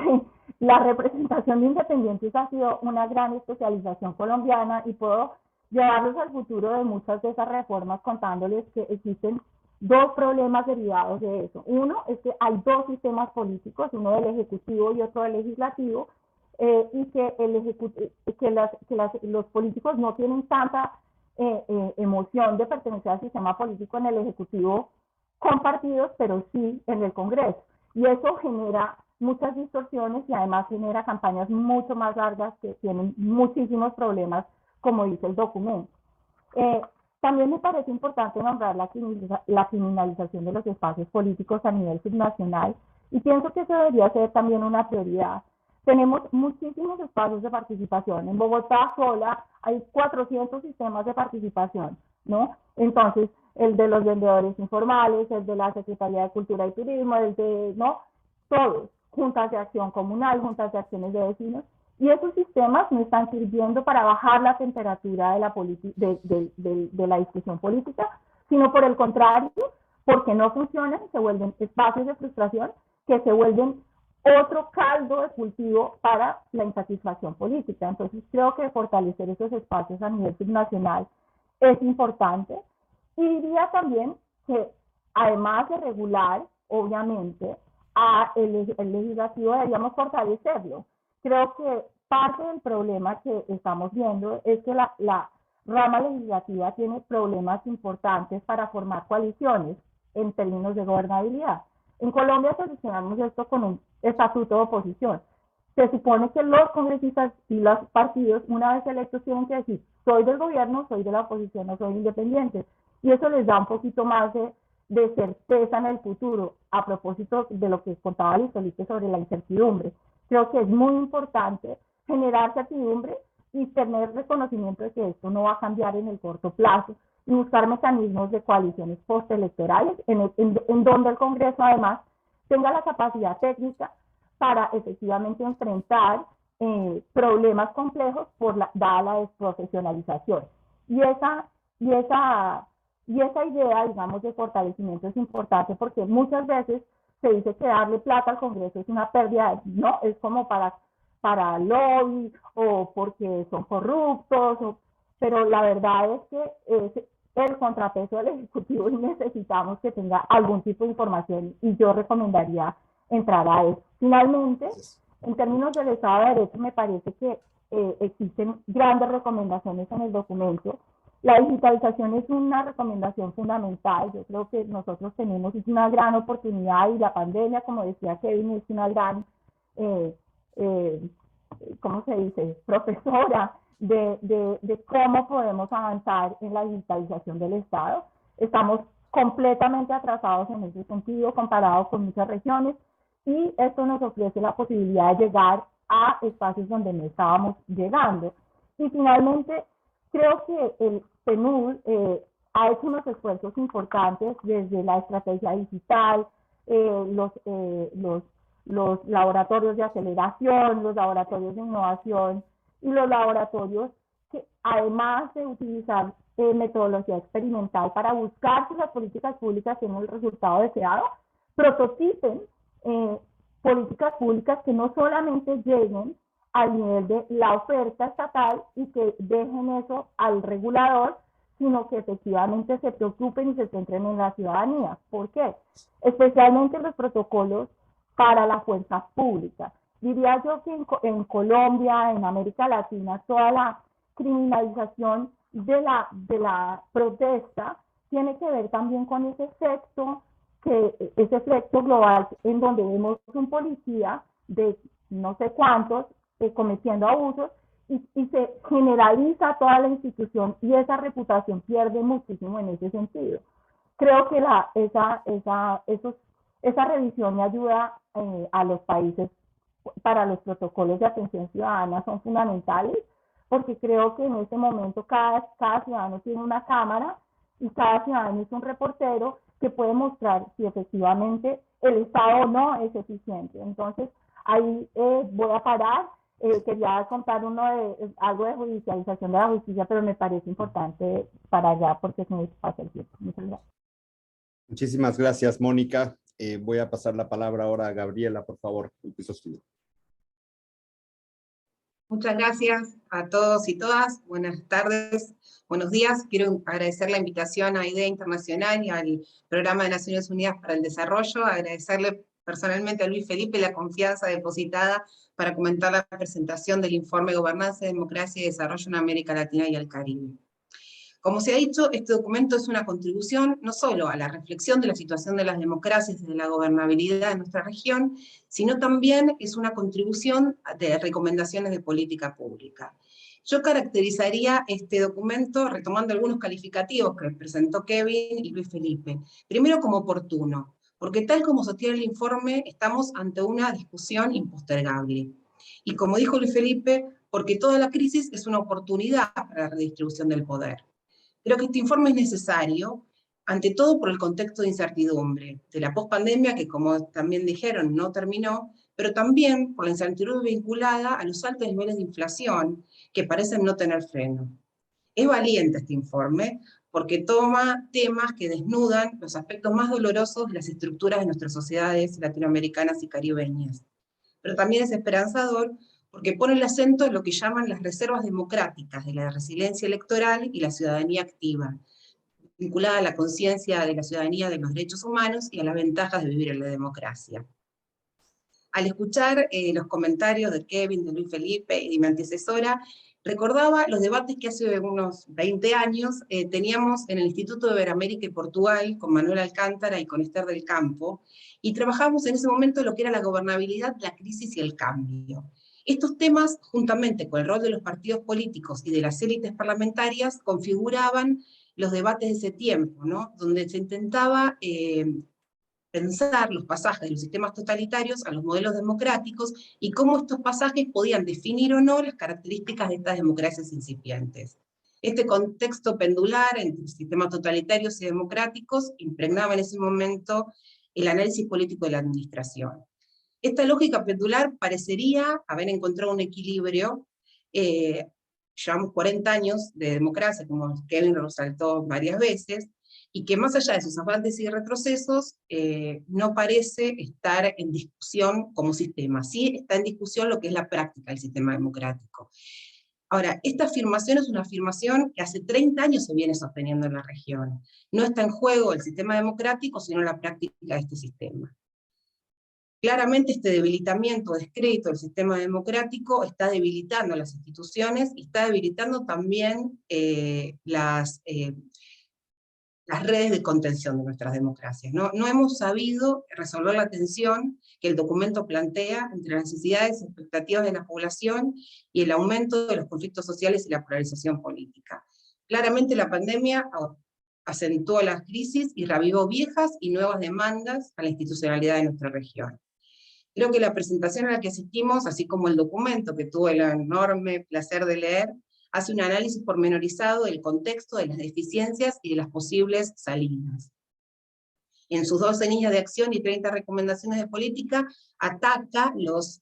S4: la representación de independientes ha sido una gran especialización colombiana, y puedo llevarlos al futuro de muchas de esas reformas contándoles que existen dos problemas derivados de eso. Uno es que hay dos sistemas políticos, uno del Ejecutivo y otro del Legislativo, y que, los políticos no tienen tanta emoción de pertenecer al sistema político en el Ejecutivo con partidos, pero sí en el Congreso. Y eso genera muchas distorsiones y además genera campañas mucho más largas que tienen muchísimos problemas, como dice el documento. También me parece importante nombrar la criminalización de los espacios políticos a nivel subnacional, y pienso que eso debería ser también una prioridad. Tenemos muchísimos espacios de participación. En Bogotá sola hay 400 sistemas de participación, ¿no? Entonces, el de los vendedores informales, el de la Secretaría de Cultura y Turismo, ¿no? Todos, juntas de acción comunal, juntas de acciones de vecinos, y esos sistemas no están sirviendo para bajar la temperatura de la discusión política, sino por el contrario, porque no funcionan, se vuelven espacios de frustración que se vuelven otro caldo de cultivo para la insatisfacción política. Entonces, creo que fortalecer esos espacios a nivel subnacional es importante. Y diría también que, además de regular, obviamente, el legislativo deberíamos fortalecerlo. Creo que parte del problema que estamos viendo es que la rama legislativa tiene problemas importantes para formar coaliciones. en términos de gobernabilidad. En Colombia solucionamos esto con un estatuto de oposición. Se supone que los congresistas y los partidos, una vez electos, tienen que decir, soy del gobierno, soy de la oposición, no soy independiente. Y eso les da un poquito más de certeza en el futuro, a propósito de lo que contaba Luis Felipe sobre la incertidumbre. Creo que es muy importante generar certidumbre y tener reconocimiento de que esto no va a cambiar en el corto plazo, y buscar mecanismos de coaliciones postelectorales en donde el Congreso además tenga la capacidad técnica para efectivamente enfrentar problemas complejos dada la desprofesionalización. Y esa idea, digamos, de fortalecimiento es importante, porque muchas veces se dice que darle plata al Congreso es una pérdida, no, es como para lobby o porque son corruptos, pero la verdad es que es el contrapeso del Ejecutivo y necesitamos que tenga algún tipo de información, y yo recomendaría entrar a eso. Finalmente, en términos del Estado de Derecho, me parece que existen grandes recomendaciones en el documento. La digitalización es una recomendación fundamental. Yo creo que nosotros tenemos una gran oportunidad, y la pandemia, como decía Kevin, es una gran, ¿cómo se dice?, profesora de cómo podemos avanzar en la digitalización del Estado. Estamos completamente atrasados en ese sentido comparado con muchas regiones, y esto nos ofrece la posibilidad de llegar a espacios donde no estábamos llegando. Y finalmente, creo que el PNUD ha hecho unos esfuerzos importantes desde la estrategia digital, los laboratorios de aceleración, los laboratorios de innovación y los laboratorios que, además de utilizar metodología experimental para buscar si las políticas públicas tienen el resultado deseado, prototipen políticas públicas que no solamente lleguen al nivel de la oferta estatal y que dejen eso al regulador, sino que efectivamente se preocupen y se centren en la ciudadanía. ¿Por qué? Especialmente los protocolos para la fuerza pública. Diría yo que en Colombia, en América Latina, toda la criminalización de la protesta tiene que ver también con ese efecto global, en donde vemos un policía de no sé cuántos cometiendo abusos, y se generaliza toda la institución, y esa reputación pierde muchísimo en ese sentido. Creo que esa revisión y ayuda a los países para los protocolos de atención ciudadana son fundamentales, porque creo que en este momento cada ciudadano tiene una cámara, y cada ciudadano es un reportero que puede mostrar si efectivamente el Estado no es eficiente. Entonces, ahí voy a parar. Quería contar algo de judicialización de la justicia, pero me parece importante para allá porque se me pasa el tiempo. Muchas gracias.
S1: Muchísimas gracias, Mónica. Voy a pasar la palabra ahora a Gabriela, por favor. El piso es tuyo.
S5: Muchas gracias a todos y todas. Buenas tardes, buenos días. Quiero agradecer la invitación a IDEA Internacional y al Programa de Naciones Unidas para el Desarrollo, agradecerle personalmente a Luis Felipe la confianza depositada para comentar la presentación del informe Gobernanza, Democracia y Desarrollo en América Latina y el Caribe. Como se ha dicho, este documento es una contribución no solo a la reflexión de la situación de las democracias y de la gobernabilidad de nuestra región, sino también es una contribución de recomendaciones de política pública. Yo caracterizaría este documento retomando algunos calificativos que presentó Kevin y Luis Felipe. Primero, como oportuno, porque tal como sostiene el informe, estamos ante una discusión impostergable. Y como dijo Luis Felipe, porque toda la crisis es una oportunidad para la redistribución del poder. Creo que este informe es necesario, ante todo por el contexto de incertidumbre, de la pospandemia que, como también dijeron, no terminó, pero también por la incertidumbre vinculada a los altos niveles de inflación que parecen no tener freno. Es valiente este informe porque toma temas que desnudan los aspectos más dolorosos de las estructuras de nuestras sociedades latinoamericanas y caribeñas. Pero también es esperanzador porque pone el acento en lo que llaman las reservas democráticas de la resiliencia electoral y la ciudadanía activa, vinculada a la conciencia de la ciudadanía de los derechos humanos y a las ventajas de vivir en la democracia. Al escuchar los comentarios de Kevin, de Luis Felipe y de mi antecesora, Recordaba los debates que hace unos 20 años teníamos en el Instituto de Iberoamérica y Portugal, con Manuel Alcántara y con Esther del Campo, y trabajábamos en ese momento lo que era la gobernabilidad, la crisis y el cambio. Estos temas, juntamente con el rol de los partidos políticos y de las élites parlamentarias, configuraban los debates de ese tiempo, ¿no? Donde se intentaba pensar los pasajes de los sistemas totalitarios a los modelos democráticos y cómo estos pasajes podían definir o no las características de estas democracias incipientes. Este contexto pendular entre sistemas totalitarios y democráticos impregnaba en ese momento el análisis político de la administración. Esta lógica pendular parecería haber encontrado un equilibrio. Llevamos 40 años de democracia, como Kevin resaltó varias veces, y que más allá de sus avances y retrocesos, no parece estar en discusión como sistema. Sí está en discusión lo que es la práctica del sistema democrático. Ahora, esta afirmación es una afirmación que hace 30 años se viene sosteniendo en la región. No está en juego el sistema democrático, sino la práctica de este sistema. Claramente este debilitamiento, descrédito del sistema democrático está debilitando las instituciones y está debilitando también las redes de contención de nuestras democracias. No hemos sabido resolver la tensión que el documento plantea entre las necesidades y expectativas de la población y el aumento de los conflictos sociales y la polarización política. Claramente la pandemia acentuó las crisis y reavivó viejas y nuevas demandas a la institucionalidad de nuestra región. Creo que la presentación a la que asistimos, así como el documento que tuve el enorme placer de leer, hace un análisis pormenorizado del contexto, de las deficiencias y de las posibles salidas. En sus 12 líneas de acción y 30 recomendaciones de política, ataca los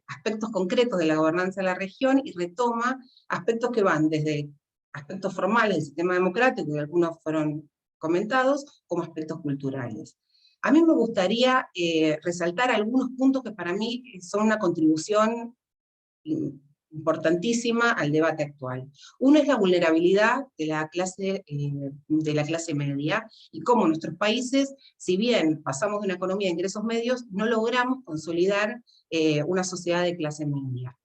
S5: aspectos concretos de la gobernanza de la región y retoma aspectos que van desde aspectos formales del sistema democrático, y algunos fueron comentados, como aspectos culturales. A mí me gustaría resaltar algunos puntos que para mí son una contribución importantísima al debate actual. Uno es la vulnerabilidad de la clase media, y cómo nuestros países, si bien pasamos de una economía de ingresos medios, no logramos consolidar una sociedad de clase media.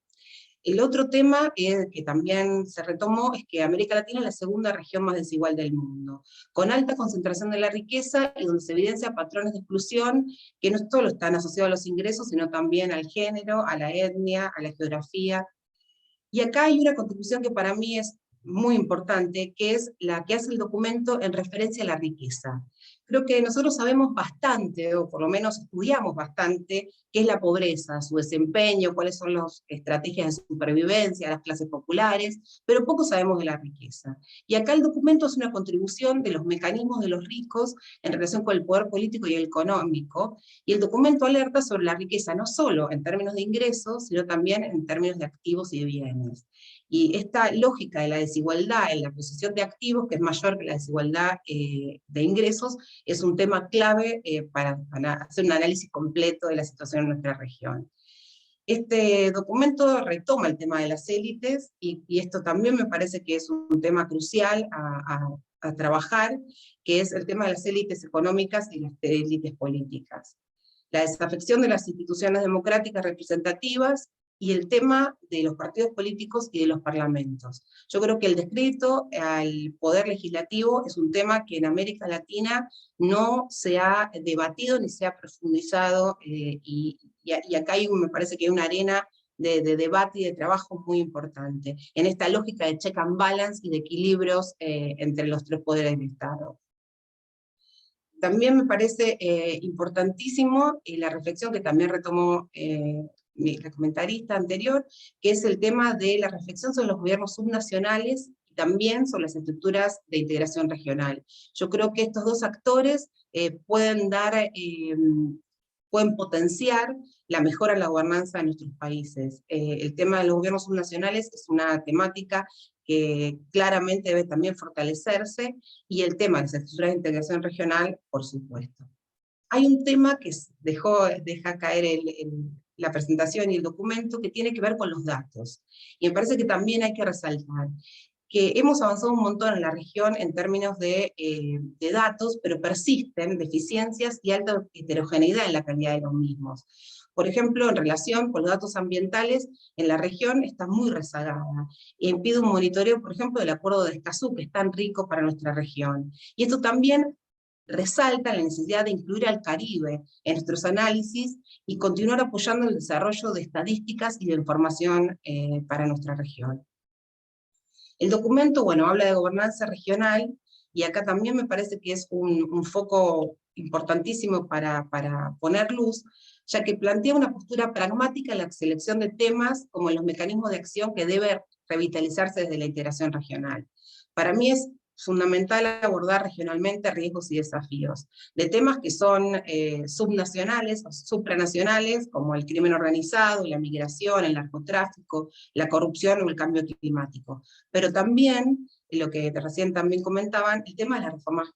S5: El otro tema que también se retomó es que América Latina es la segunda región más desigual del mundo, con alta concentración de la riqueza y donde se evidencian patrones de exclusión que no solo están asociados a los ingresos, sino también al género, a la etnia, a la geografía. Y acá hay una contribución que para mí es muy importante, que es la que hace el documento en referencia a la riqueza. Creo que nosotros sabemos bastante, o por lo menos estudiamos bastante, qué es la pobreza, su desempeño, cuáles son las estrategias de supervivencia de las clases populares, pero poco sabemos de la riqueza. Y acá el documento es una contribución de los mecanismos de los ricos en relación con el poder político y el económico, y el documento alerta sobre la riqueza no solo en términos de ingresos, sino también en términos de activos y de bienes. Y esta lógica de la desigualdad en la posición de activos, que es mayor que la desigualdad de ingresos, es un tema clave para hacer un análisis completo de la situación en nuestra región. Este documento retoma el tema de las élites, y esto también me parece que es un tema crucial a trabajar, que es el tema de las élites económicas y las élites políticas. La desafección de las instituciones democráticas representativas, y el tema de los partidos políticos y de los parlamentos. Yo creo que el descrédito al poder legislativo es un tema que en América Latina no se ha debatido ni se ha profundizado, y acá me parece que hay una arena de debate y de trabajo muy importante, en esta lógica de check and balance y de equilibrios entre los tres poderes del Estado. También me parece importantísimo la reflexión que también retomó la comentarista anterior, que es el tema de la reflexión sobre los gobiernos subnacionales y también sobre las estructuras de integración regional. Yo creo que estos dos actores pueden potenciar la mejora en la gobernanza de nuestros países. El tema de los gobiernos subnacionales es una temática que claramente debe también fortalecerse, y el tema de las estructuras de integración regional, por supuesto. Hay un tema que deja caer la presentación y el documento, que tiene que ver con los datos, y me parece que también hay que resaltar. que hemos avanzado un montón en la región en términos de datos, pero persisten deficiencias y alta heterogeneidad en la calidad de los mismos. Por ejemplo, en relación con los datos ambientales, en la región está muy rezagada, y impide un monitoreo, por ejemplo, del Acuerdo de Escazú, que es tan rico para nuestra región. Y esto también resalta la necesidad de incluir al Caribe en nuestros análisis y continuar apoyando el desarrollo de estadísticas y de información para nuestra región. El documento, bueno, habla de gobernanza regional, y acá también me parece que es un foco importantísimo para poner luz, ya que plantea una postura pragmática en la selección de temas como los mecanismos de acción que debe revitalizarse desde la integración regional. Para mí es fundamental abordar regionalmente riesgos y desafíos, de temas que son subnacionales o supranacionales, como el crimen organizado, la migración, el narcotráfico, la corrupción o el cambio climático. Pero también, lo que recién también comentaban, el tema de las reformas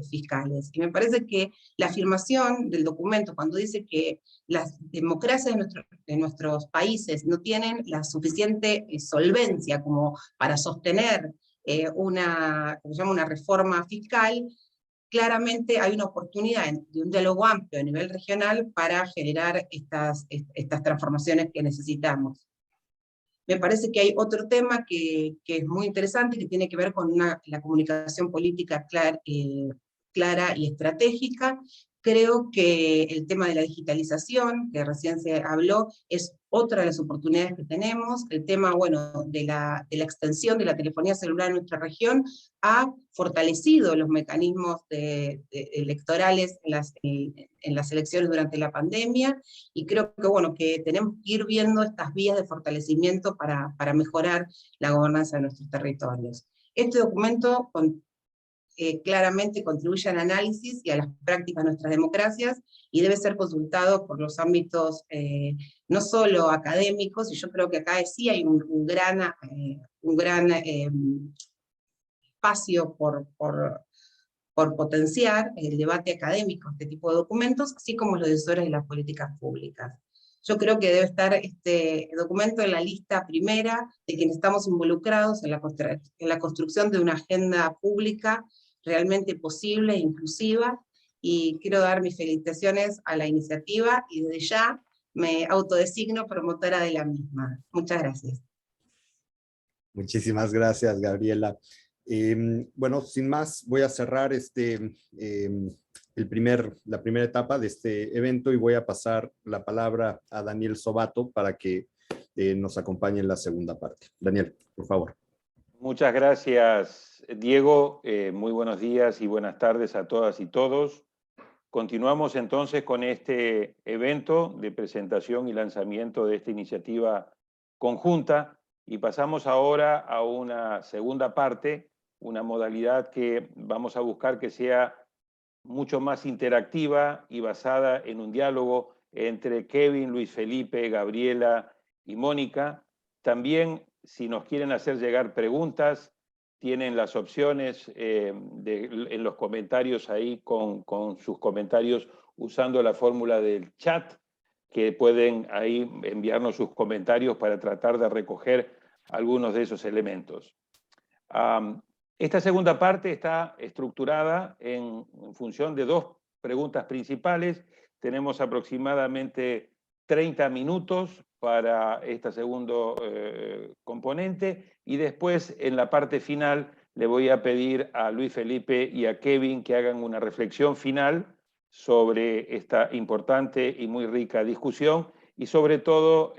S5: fiscales. Y me parece que la afirmación del documento, cuando dice que las democracias de nuestros países no tienen la suficiente solvencia como para sostener una reforma fiscal, claramente hay una oportunidad de un diálogo amplio a nivel regional para generar estas transformaciones que necesitamos. Me parece que hay otro tema que es muy interesante, que tiene que ver con la comunicación política clara y estratégica. Creo que el tema de la digitalización, que recién se habló, es otra de las oportunidades que tenemos. El tema, bueno, de la extensión de la telefonía celular en nuestra región ha fortalecido los mecanismos electorales en las elecciones durante la pandemia, y creo que, bueno, que tenemos que ir viendo estas vías de fortalecimiento para mejorar la gobernanza de nuestros territorios. Este documento claramente contribuye al análisis y a las prácticas de nuestras democracias, y debe ser consultado por los ámbitos no solo académicos, y yo creo que acá sí hay un gran espacio por potenciar el debate académico, este tipo de documentos, así como los decisores de las políticas públicas. Yo creo que debe estar este documento en la lista primera de quienes estamos involucrados en la construcción de una agenda pública realmente posible e inclusiva, y quiero dar mis felicitaciones a la iniciativa, y desde ya me autodesigno promotora de la misma. Muchas gracias.
S1: Muchísimas gracias, Gabriela. Bueno, sin más, voy a cerrar la primera etapa de este evento, y voy a pasar la palabra a Daniel Sobato para que nos acompañe en la segunda parte. Daniel, por favor.
S6: Muchas gracias, Diego. Muy buenos días y buenas tardes a todas y todos. Continuamos entonces con este evento de presentación y lanzamiento de esta iniciativa conjunta, y pasamos ahora a una segunda parte, una modalidad que vamos a buscar que sea mucho más interactiva y basada en un diálogo entre Kevin, Luis Felipe, Gabriela y Mónica. También, si nos quieren hacer llegar preguntas, tienen las opciones en los comentarios ahí con sus comentarios usando la fórmula del chat, que pueden ahí enviarnos sus comentarios para tratar de recoger algunos de esos elementos. Esta segunda parte está estructurada en función de dos preguntas principales. Tenemos aproximadamente 30 minutos para este segundo componente, y después en la parte final le voy a pedir a Luis Felipe y a Kevin que hagan una reflexión final sobre esta importante y muy rica discusión, y sobre todo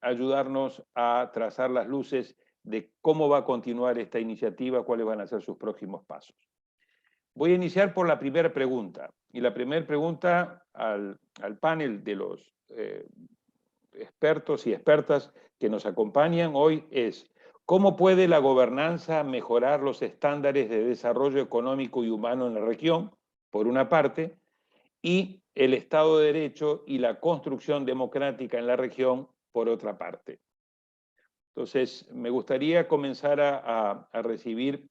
S6: ayudarnos a trazar las luces de cómo va a continuar esta iniciativa, cuáles van a ser sus próximos pasos. Voy a iniciar por la primera pregunta, y la primera pregunta al panel de los expertos y expertas que nos acompañan hoy es: ¿cómo puede la gobernanza mejorar los estándares de desarrollo económico y humano en la región, por una parte, y el Estado de Derecho y la construcción democrática en la región, por otra parte? Entonces, me gustaría comenzar a recibir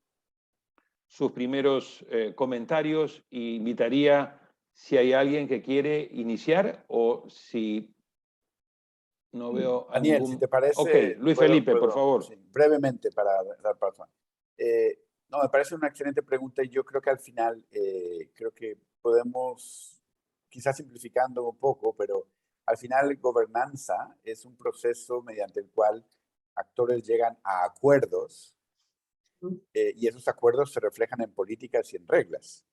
S6: sus primeros comentarios, e invitaría si hay alguien que quiere iniciar, o si no veo
S3: Daniel,
S6: ningún...
S3: si te parece...
S6: Ok, Luis Felipe, por favor.
S3: Sí, brevemente para dar paso. No, me parece una excelente pregunta y yo creo que al final, creo que podemos, quizás simplificando un poco, pero al final gobernanza es un proceso mediante el cual actores llegan a acuerdos y esos acuerdos se reflejan en políticas y en reglas.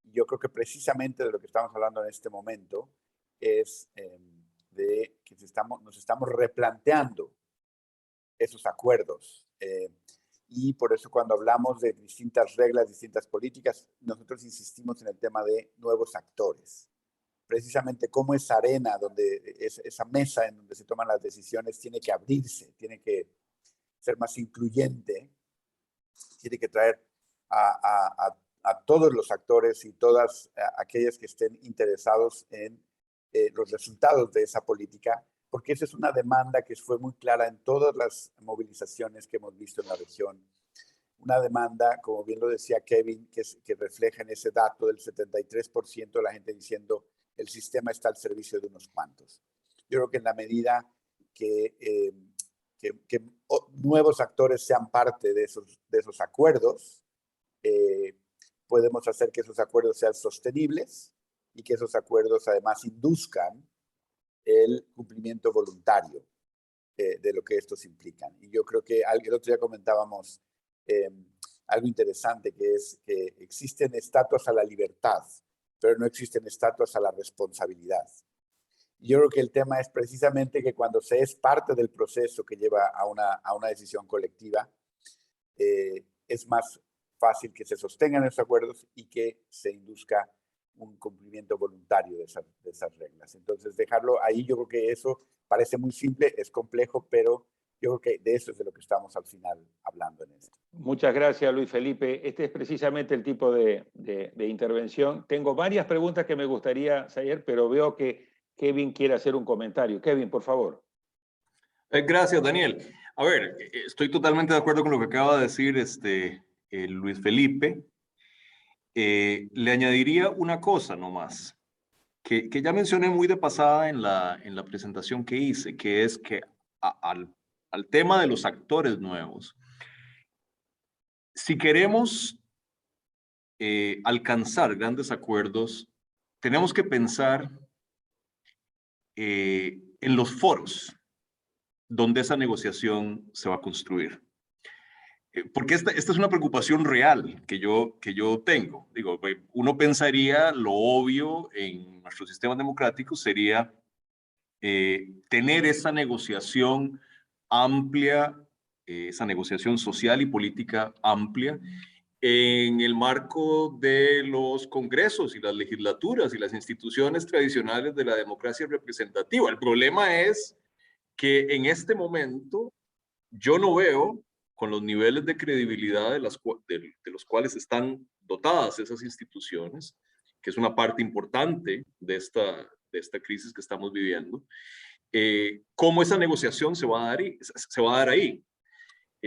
S3: Yo creo que precisamente de lo que estamos hablando en este momento es de que nos estamos replanteando esos acuerdos. Y por eso cuando hablamos de distintas reglas, distintas políticas, nosotros insistimos en el tema de nuevos actores. Precisamente cómo esa arena, esa mesa en donde se toman las decisiones, tiene que abrirse, tiene que ser más incluyente, tiene que traer a todos los actores y todas aquellas que estén interesados en los resultados de esa política, porque esa es una demanda que fue muy clara en todas las movilizaciones que hemos visto en la región. Una demanda, como bien lo decía Kevin, que refleja en ese dato del 73% de la gente diciendo el sistema está al servicio de unos cuantos. Yo creo que en la medida que nuevos actores sean parte de esos acuerdos, podemos hacer que esos acuerdos sean sostenibles y que esos acuerdos además induzcan el cumplimiento voluntario de lo que estos implican. Y yo creo que el otro día comentábamos algo interesante, que es que existen estatuas a la libertad, pero no existen estatuas a la responsabilidad. Y yo creo que el tema es precisamente que cuando se es parte del proceso que lleva a una decisión colectiva, es más fácil que se sostengan esos acuerdos y que se induzca un cumplimiento voluntario de esas reglas. Entonces, dejarlo ahí, yo creo que eso parece muy simple, es complejo, pero yo creo que de eso es de lo que estamos al final hablando en esto.
S6: Muchas gracias, Luis Felipe. Este es precisamente el tipo de intervención. Tengo varias preguntas que me gustaría hacer, pero veo que Kevin quiere hacer un comentario. Kevin, por favor.
S2: Gracias, Daniel. A ver, estoy totalmente de acuerdo con lo que acaba de decir Luis Felipe. Le añadiría una cosa nomás, que ya mencioné muy de pasada en la presentación que hice, que es que al tema de los actores nuevos, si queremos alcanzar grandes acuerdos, tenemos que pensar en los foros donde esa negociación se va a construir. Porque esta es una preocupación real que yo tengo. Digo, uno pensaría lo obvio en nuestro sistema democrático sería tener esa negociación amplia, esa negociación social y política amplia en el marco de los congresos y las legislaturas y las instituciones tradicionales de la democracia representativa. El problema es que en este momento yo no veo, con los niveles de credibilidad de los cuales están dotadas esas instituciones, que es una parte importante de esta crisis que estamos viviendo, cómo esa negociación se va a dar ahí.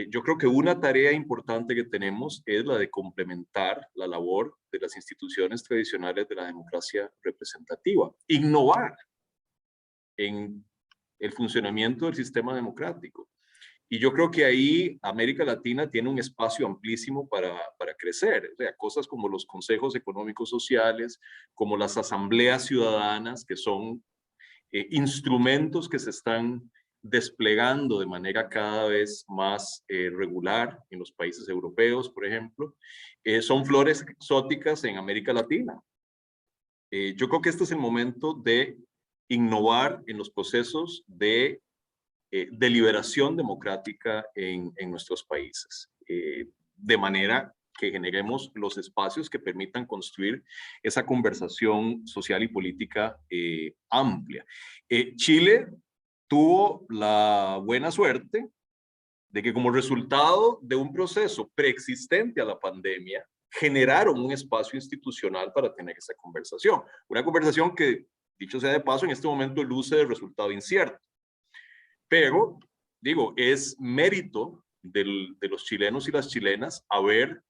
S2: Yo creo que una tarea importante que tenemos es la de complementar la labor de las instituciones tradicionales de la democracia representativa, innovar en el funcionamiento del sistema democrático. Y yo creo que ahí América Latina tiene un espacio amplísimo para crecer. O sea, cosas como los consejos económicos sociales, como las asambleas ciudadanas, que son instrumentos que se están desplegando de manera cada vez más regular en los países europeos, por ejemplo, son flores exóticas en América Latina. Yo creo que este es el momento de innovar en los procesos de deliberación democrática en nuestros países, de manera que generemos los espacios que permitan construir esa conversación social y política amplia. Chile tuvo la buena suerte de que como resultado de un proceso preexistente a la pandemia, generaron un espacio institucional para tener esa conversación. Una conversación que, dicho sea de paso, en este momento luce de resultado incierto. Pero, digo, es mérito de los chilenos y las chilenas haber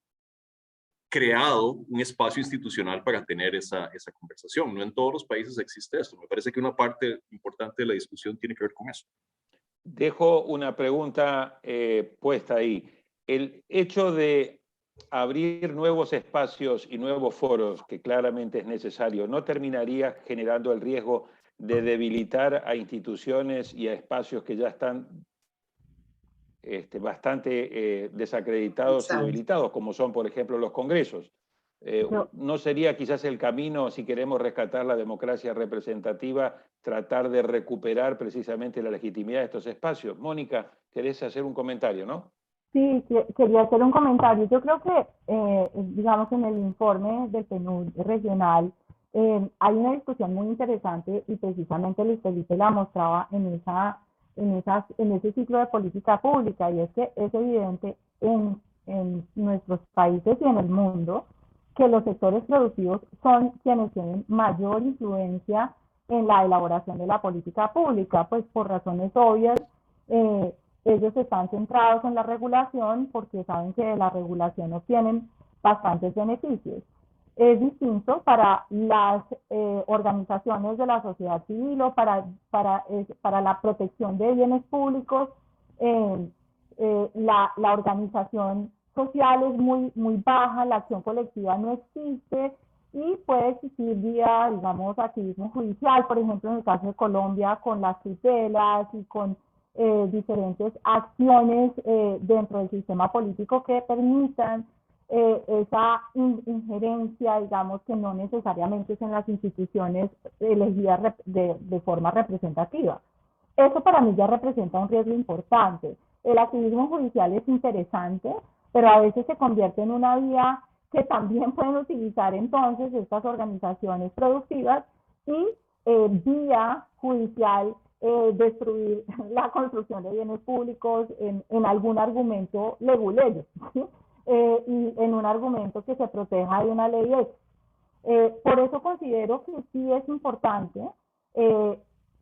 S2: creado un espacio institucional para tener esa conversación. No en todos los países existe esto. Me parece que una parte importante de la discusión tiene que ver con eso.
S6: Dejo una pregunta puesta ahí. el hecho de abrir nuevos espacios y nuevos foros, que claramente es necesario, ¿no terminaría generando el riesgo de debilitar a instituciones y a espacios que ya están bastante desacreditados y debilitados, como son, por ejemplo, los congresos? ¿No sería quizás el camino, si queremos rescatar la democracia representativa, tratar de recuperar precisamente la legitimidad de estos espacios? Mónica, querés hacer un comentario, ¿no?
S4: Sí, quería hacer un comentario. Yo creo que, digamos, en el informe del PNUD regional hay una discusión muy interesante y precisamente Luis Felipe la mostraba en ese ciclo de política pública, y es que es evidente en nuestros países y en el mundo que los sectores productivos son quienes tienen mayor influencia en la elaboración de la política pública, pues por razones obvias. Ellos están centrados en la regulación porque saben que de la regulación obtienen bastantes beneficios. Es distinto para las organizaciones de la sociedad civil o para la protección de bienes públicos. La organización social es muy baja, la acción colectiva no existe y puede existir vía, digamos, activismo judicial, por ejemplo, en el caso de Colombia, con las tutelas y con diferentes acciones dentro del sistema político que permitan esa injerencia, digamos, que no necesariamente es en las instituciones elegidas de forma representativa. Eso para mí ya representa un riesgo importante. El activismo judicial es interesante, pero a veces se convierte en una vía que también pueden utilizar entonces estas organizaciones productivas y vía judicial destruir la construcción de bienes públicos en algún argumento leguleyo, ¿sí? Y en un argumento que se proteja de una ley X. Por eso considero que sí es importante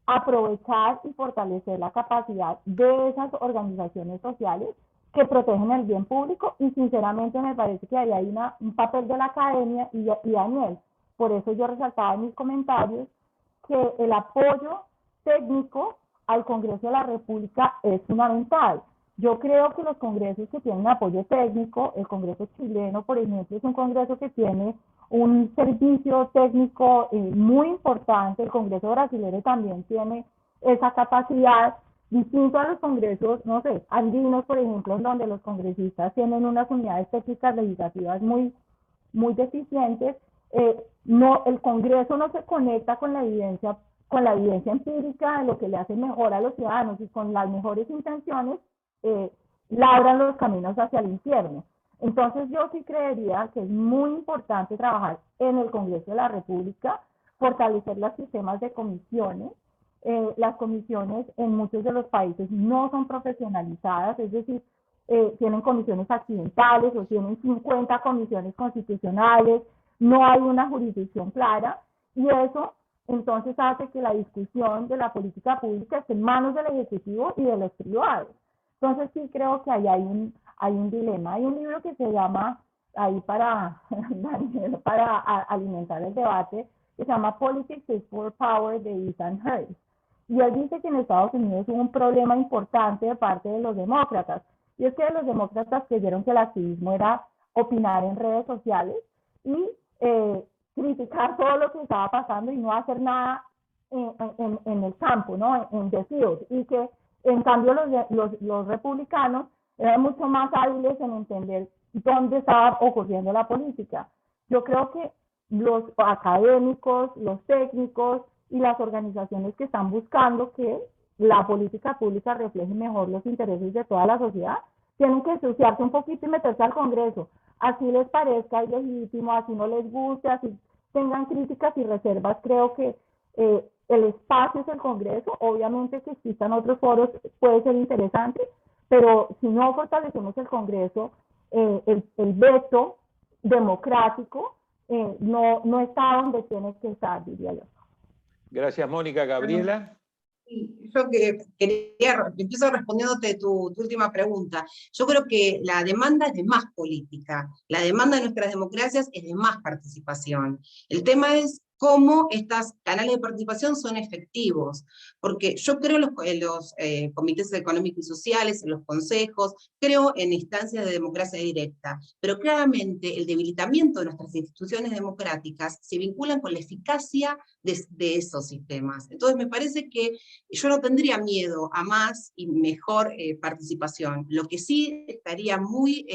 S4: aprovechar y fortalecer la capacidad de esas organizaciones sociales que protegen el bien público, y sinceramente me parece que ahí hay un papel de la academia y Daniel. Por eso yo resaltaba en mis comentarios que el apoyo técnico al Congreso de la República es fundamental. Yo creo que los congresos que tienen apoyo técnico, el Congreso chileno, por ejemplo, es un congreso que tiene un servicio técnico muy importante. El Congreso brasileño también tiene esa capacidad, distinto a los congresos, no sé, andinos, por ejemplo, donde los congresistas tienen unas unidades técnicas legislativas muy deficientes. El Congreso no se conecta con la evidencia empírica de lo que le hace mejor a los ciudadanos, y con las mejores intenciones labran los caminos hacia el infierno. Entonces yo sí creería que es muy importante trabajar en el Congreso de la República, fortalecer los sistemas de comisiones. Las comisiones en muchos de los países no son profesionalizadas, es decir, tienen comisiones accidentales o tienen 50 comisiones constitucionales, no hay una jurisdicción clara, y eso entonces hace que la discusión de la política pública esté en manos del Ejecutivo y de los privados. Entonces sí creo que ahí hay un dilema. Hay un libro que se llama, ahí para alimentar el debate, que se llama Politics is for Power, de Ethan Hurst. Y él dice que en Estados Unidos hubo un problema importante de parte de los demócratas, y es que los demócratas creyeron que el activismo era opinar en redes sociales y criticar todo lo que estaba pasando y no hacer nada en el campo, ¿no? En the field, y que en cambio los republicanos eran mucho más hábiles en entender dónde estaba ocurriendo la política. Yo creo que los académicos, los técnicos y las organizaciones que están buscando que la política pública refleje mejor los intereses de toda la sociedad, tienen que ensuciarse un poquito y meterse al Congreso. Así les parezca ilegítimo, así no les guste, así tengan críticas y reservas. Creo que el espacio es el Congreso. Obviamente que existan otros foros puede ser interesante, pero si no fortalecemos el Congreso, el veto democrático no está donde tiene que estar, diría yo.
S6: Gracias, Mónica. Gabriela.
S5: Sí, yo empiezo respondiéndote tu última pregunta. Yo creo que la demanda es de más política, la demanda de nuestras democracias es de más participación. El tema es cómo estos canales de participación son efectivos, porque yo creo en los comités económicos y sociales, en los consejos, creo en instancias de democracia directa, pero claramente el debilitamiento de nuestras instituciones democráticas se vinculan con la eficacia de esos sistemas. Entonces me parece que yo no tendría miedo a más y mejor participación. Lo que sí estaría muy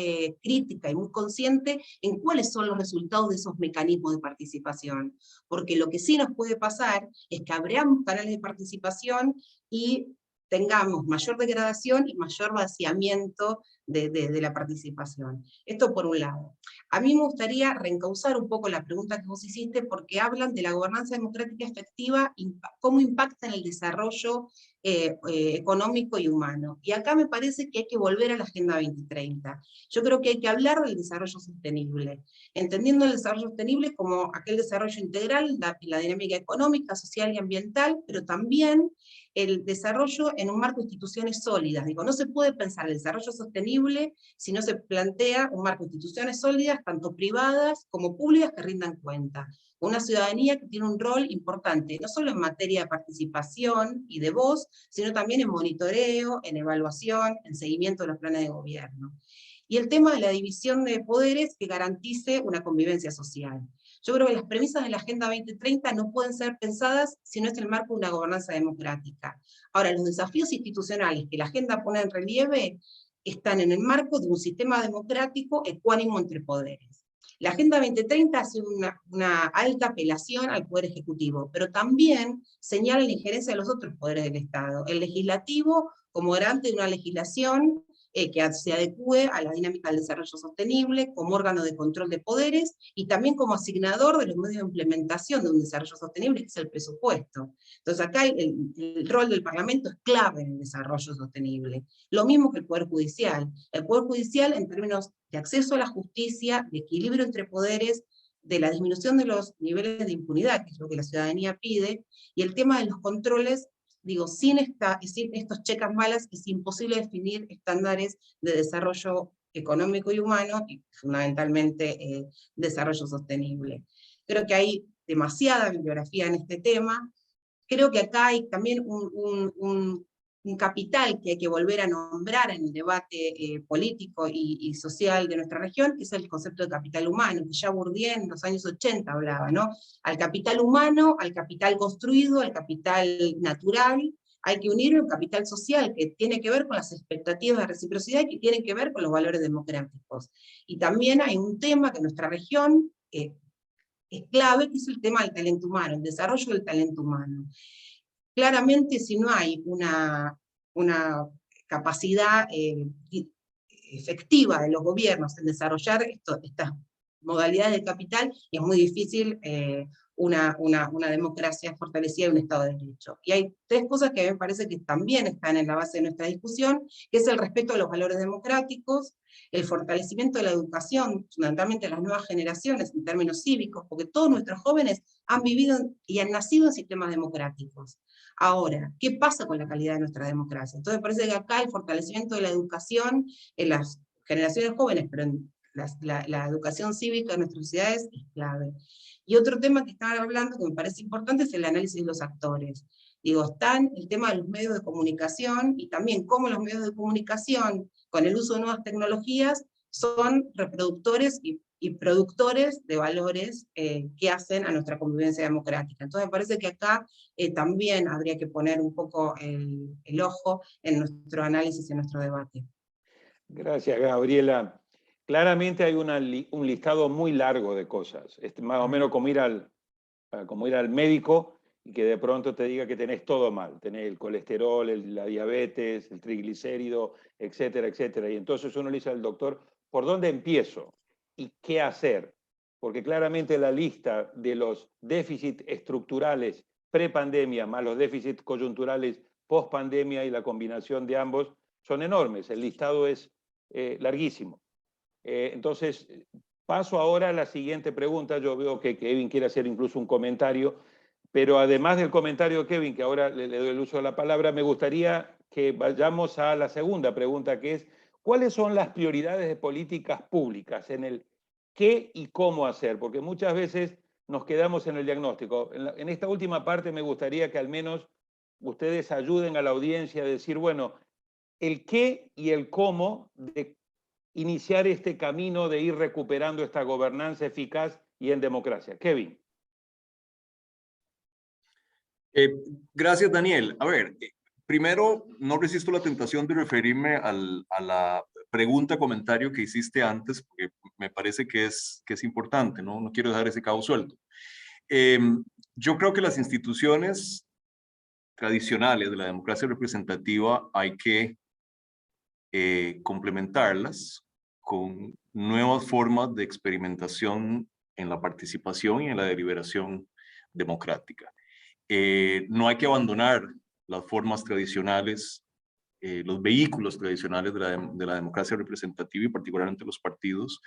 S5: crítica y muy consciente en cuáles son los resultados de esos mecanismos de participación. Porque lo que sí nos puede pasar es que abramos canales de participación y tengamos mayor degradación y mayor vaciamiento de la participación. Esto por un lado. A mí me gustaría reencauzar un poco la pregunta que vos hiciste, porque hablan de la gobernanza democrática efectiva, cómo impacta en el desarrollo económico y humano. Y acá me parece que hay que volver a la Agenda 2030. Yo creo que hay que hablar del desarrollo sostenible, entendiendo el desarrollo sostenible como aquel desarrollo integral, la dinámica económica, social y ambiental, pero también el desarrollo en un marco de instituciones sólidas. Digo, no se puede pensar el desarrollo sostenible si no se plantea un marco de instituciones sólidas, tanto privadas como públicas, que rindan cuenta. Una ciudadanía que tiene un rol importante, no solo en materia de participación y de voz, sino también en monitoreo, en evaluación, en seguimiento de los planes de gobierno. Y el tema de la división de poderes que garantice una convivencia social. Yo creo que las premisas de la Agenda 2030 no pueden ser pensadas si no es el marco de una gobernanza democrática. Ahora, los desafíos institucionales que la Agenda pone en relieve están en el marco de un sistema democrático ecuánimo entre poderes. La Agenda 2030 hace una alta apelación al Poder Ejecutivo, pero también señala la injerencia de los otros poderes del Estado. El legislativo como garante de una legislación que se adecue a la dinámica del desarrollo sostenible, como órgano de control de poderes, y también como asignador de los medios de implementación de un desarrollo sostenible, que es el presupuesto. Entonces acá el rol del Parlamento es clave en el desarrollo sostenible. Lo mismo que el Poder Judicial. El Poder Judicial, en términos de acceso a la justicia, de equilibrio entre poderes, de la disminución de los niveles de impunidad, que es lo que la ciudadanía pide, y el tema de los controles. Digo, sin estos check and balances es imposible definir estándares de desarrollo económico y humano, y fundamentalmente desarrollo sostenible. Creo que hay demasiada bibliografía en este tema. Creo que acá hay también un capital que hay que volver a nombrar en el debate político y social de nuestra región, que es el concepto de capital humano, que ya Bourdieu en los años 80 hablaba, ¿no? Al capital humano, al capital construido, al capital natural, hay que unir un capital social que tiene que ver con las expectativas de reciprocidad y que tiene que ver con los valores democráticos. Y también hay un tema que en nuestra región es clave, que es el tema del talento humano, el desarrollo del talento humano. Claramente, si no hay una capacidad efectiva de los gobiernos en desarrollar estas modalidades de capital, es muy difícil una democracia fortalecida y un Estado de Derecho. Y hay tres cosas que a mí me parece que también están en la base de nuestra discusión, que es el respeto a los valores democráticos, el fortalecimiento de la educación, fundamentalmente de las nuevas generaciones en términos cívicos, porque todos nuestros jóvenes han vivido y han nacido en sistemas democráticos. Ahora, ¿qué pasa con la calidad de nuestra democracia? Entonces me parece que acá el fortalecimiento de la educación en las generaciones jóvenes, pero en la educación cívica de nuestras sociedades es clave. Y otro tema que estaban hablando que me parece importante es el análisis de los actores. Digo, están el tema de los medios de comunicación y también cómo los medios de comunicación, con el uso de nuevas tecnologías, son reproductores y productores de valores que hacen a nuestra convivencia democrática. Entonces me parece que acá también habría que poner un poco el ojo en nuestro análisis y en nuestro debate.
S6: Gracias, Gabriela. Claramente hay un listado muy largo de cosas. Es más o menos como ir al médico y que de pronto te diga que tenés todo mal. Tenés el colesterol, la diabetes, el triglicérido, etcétera, etcétera. Y entonces uno le dice al doctor, ¿por dónde empiezo? ¿Y qué hacer? Porque claramente la lista de los déficits estructurales pre-pandemia más los déficits coyunturales post-pandemia y la combinación de ambos son enormes. El listado es larguísimo. Entonces, paso ahora a la siguiente pregunta. Yo veo que Kevin quiere hacer incluso un comentario, pero además del comentario de Kevin, que ahora le doy el uso de la palabra, me gustaría que vayamos a la segunda pregunta, que es, ¿cuáles son las prioridades de políticas públicas en el qué y cómo hacer? Porque muchas veces nos quedamos en el diagnóstico. En esta última parte me gustaría que al menos ustedes ayuden a la audiencia a decir, bueno, el qué y el cómo de iniciar este camino de ir recuperando esta gobernanza eficaz y en democracia. Kevin.
S2: Gracias, Daniel. A ver, primero, no resisto la tentación de referirme a la pregunta, comentario que hiciste antes, porque me parece que es importante, ¿no? No quiero dejar ese cabo suelto. Yo creo que las instituciones tradicionales de la democracia representativa hay que complementarlas con nuevas formas de experimentación en la participación y en la deliberación democrática. No hay que abandonar las formas tradicionales, los vehículos tradicionales de la democracia representativa y particularmente los partidos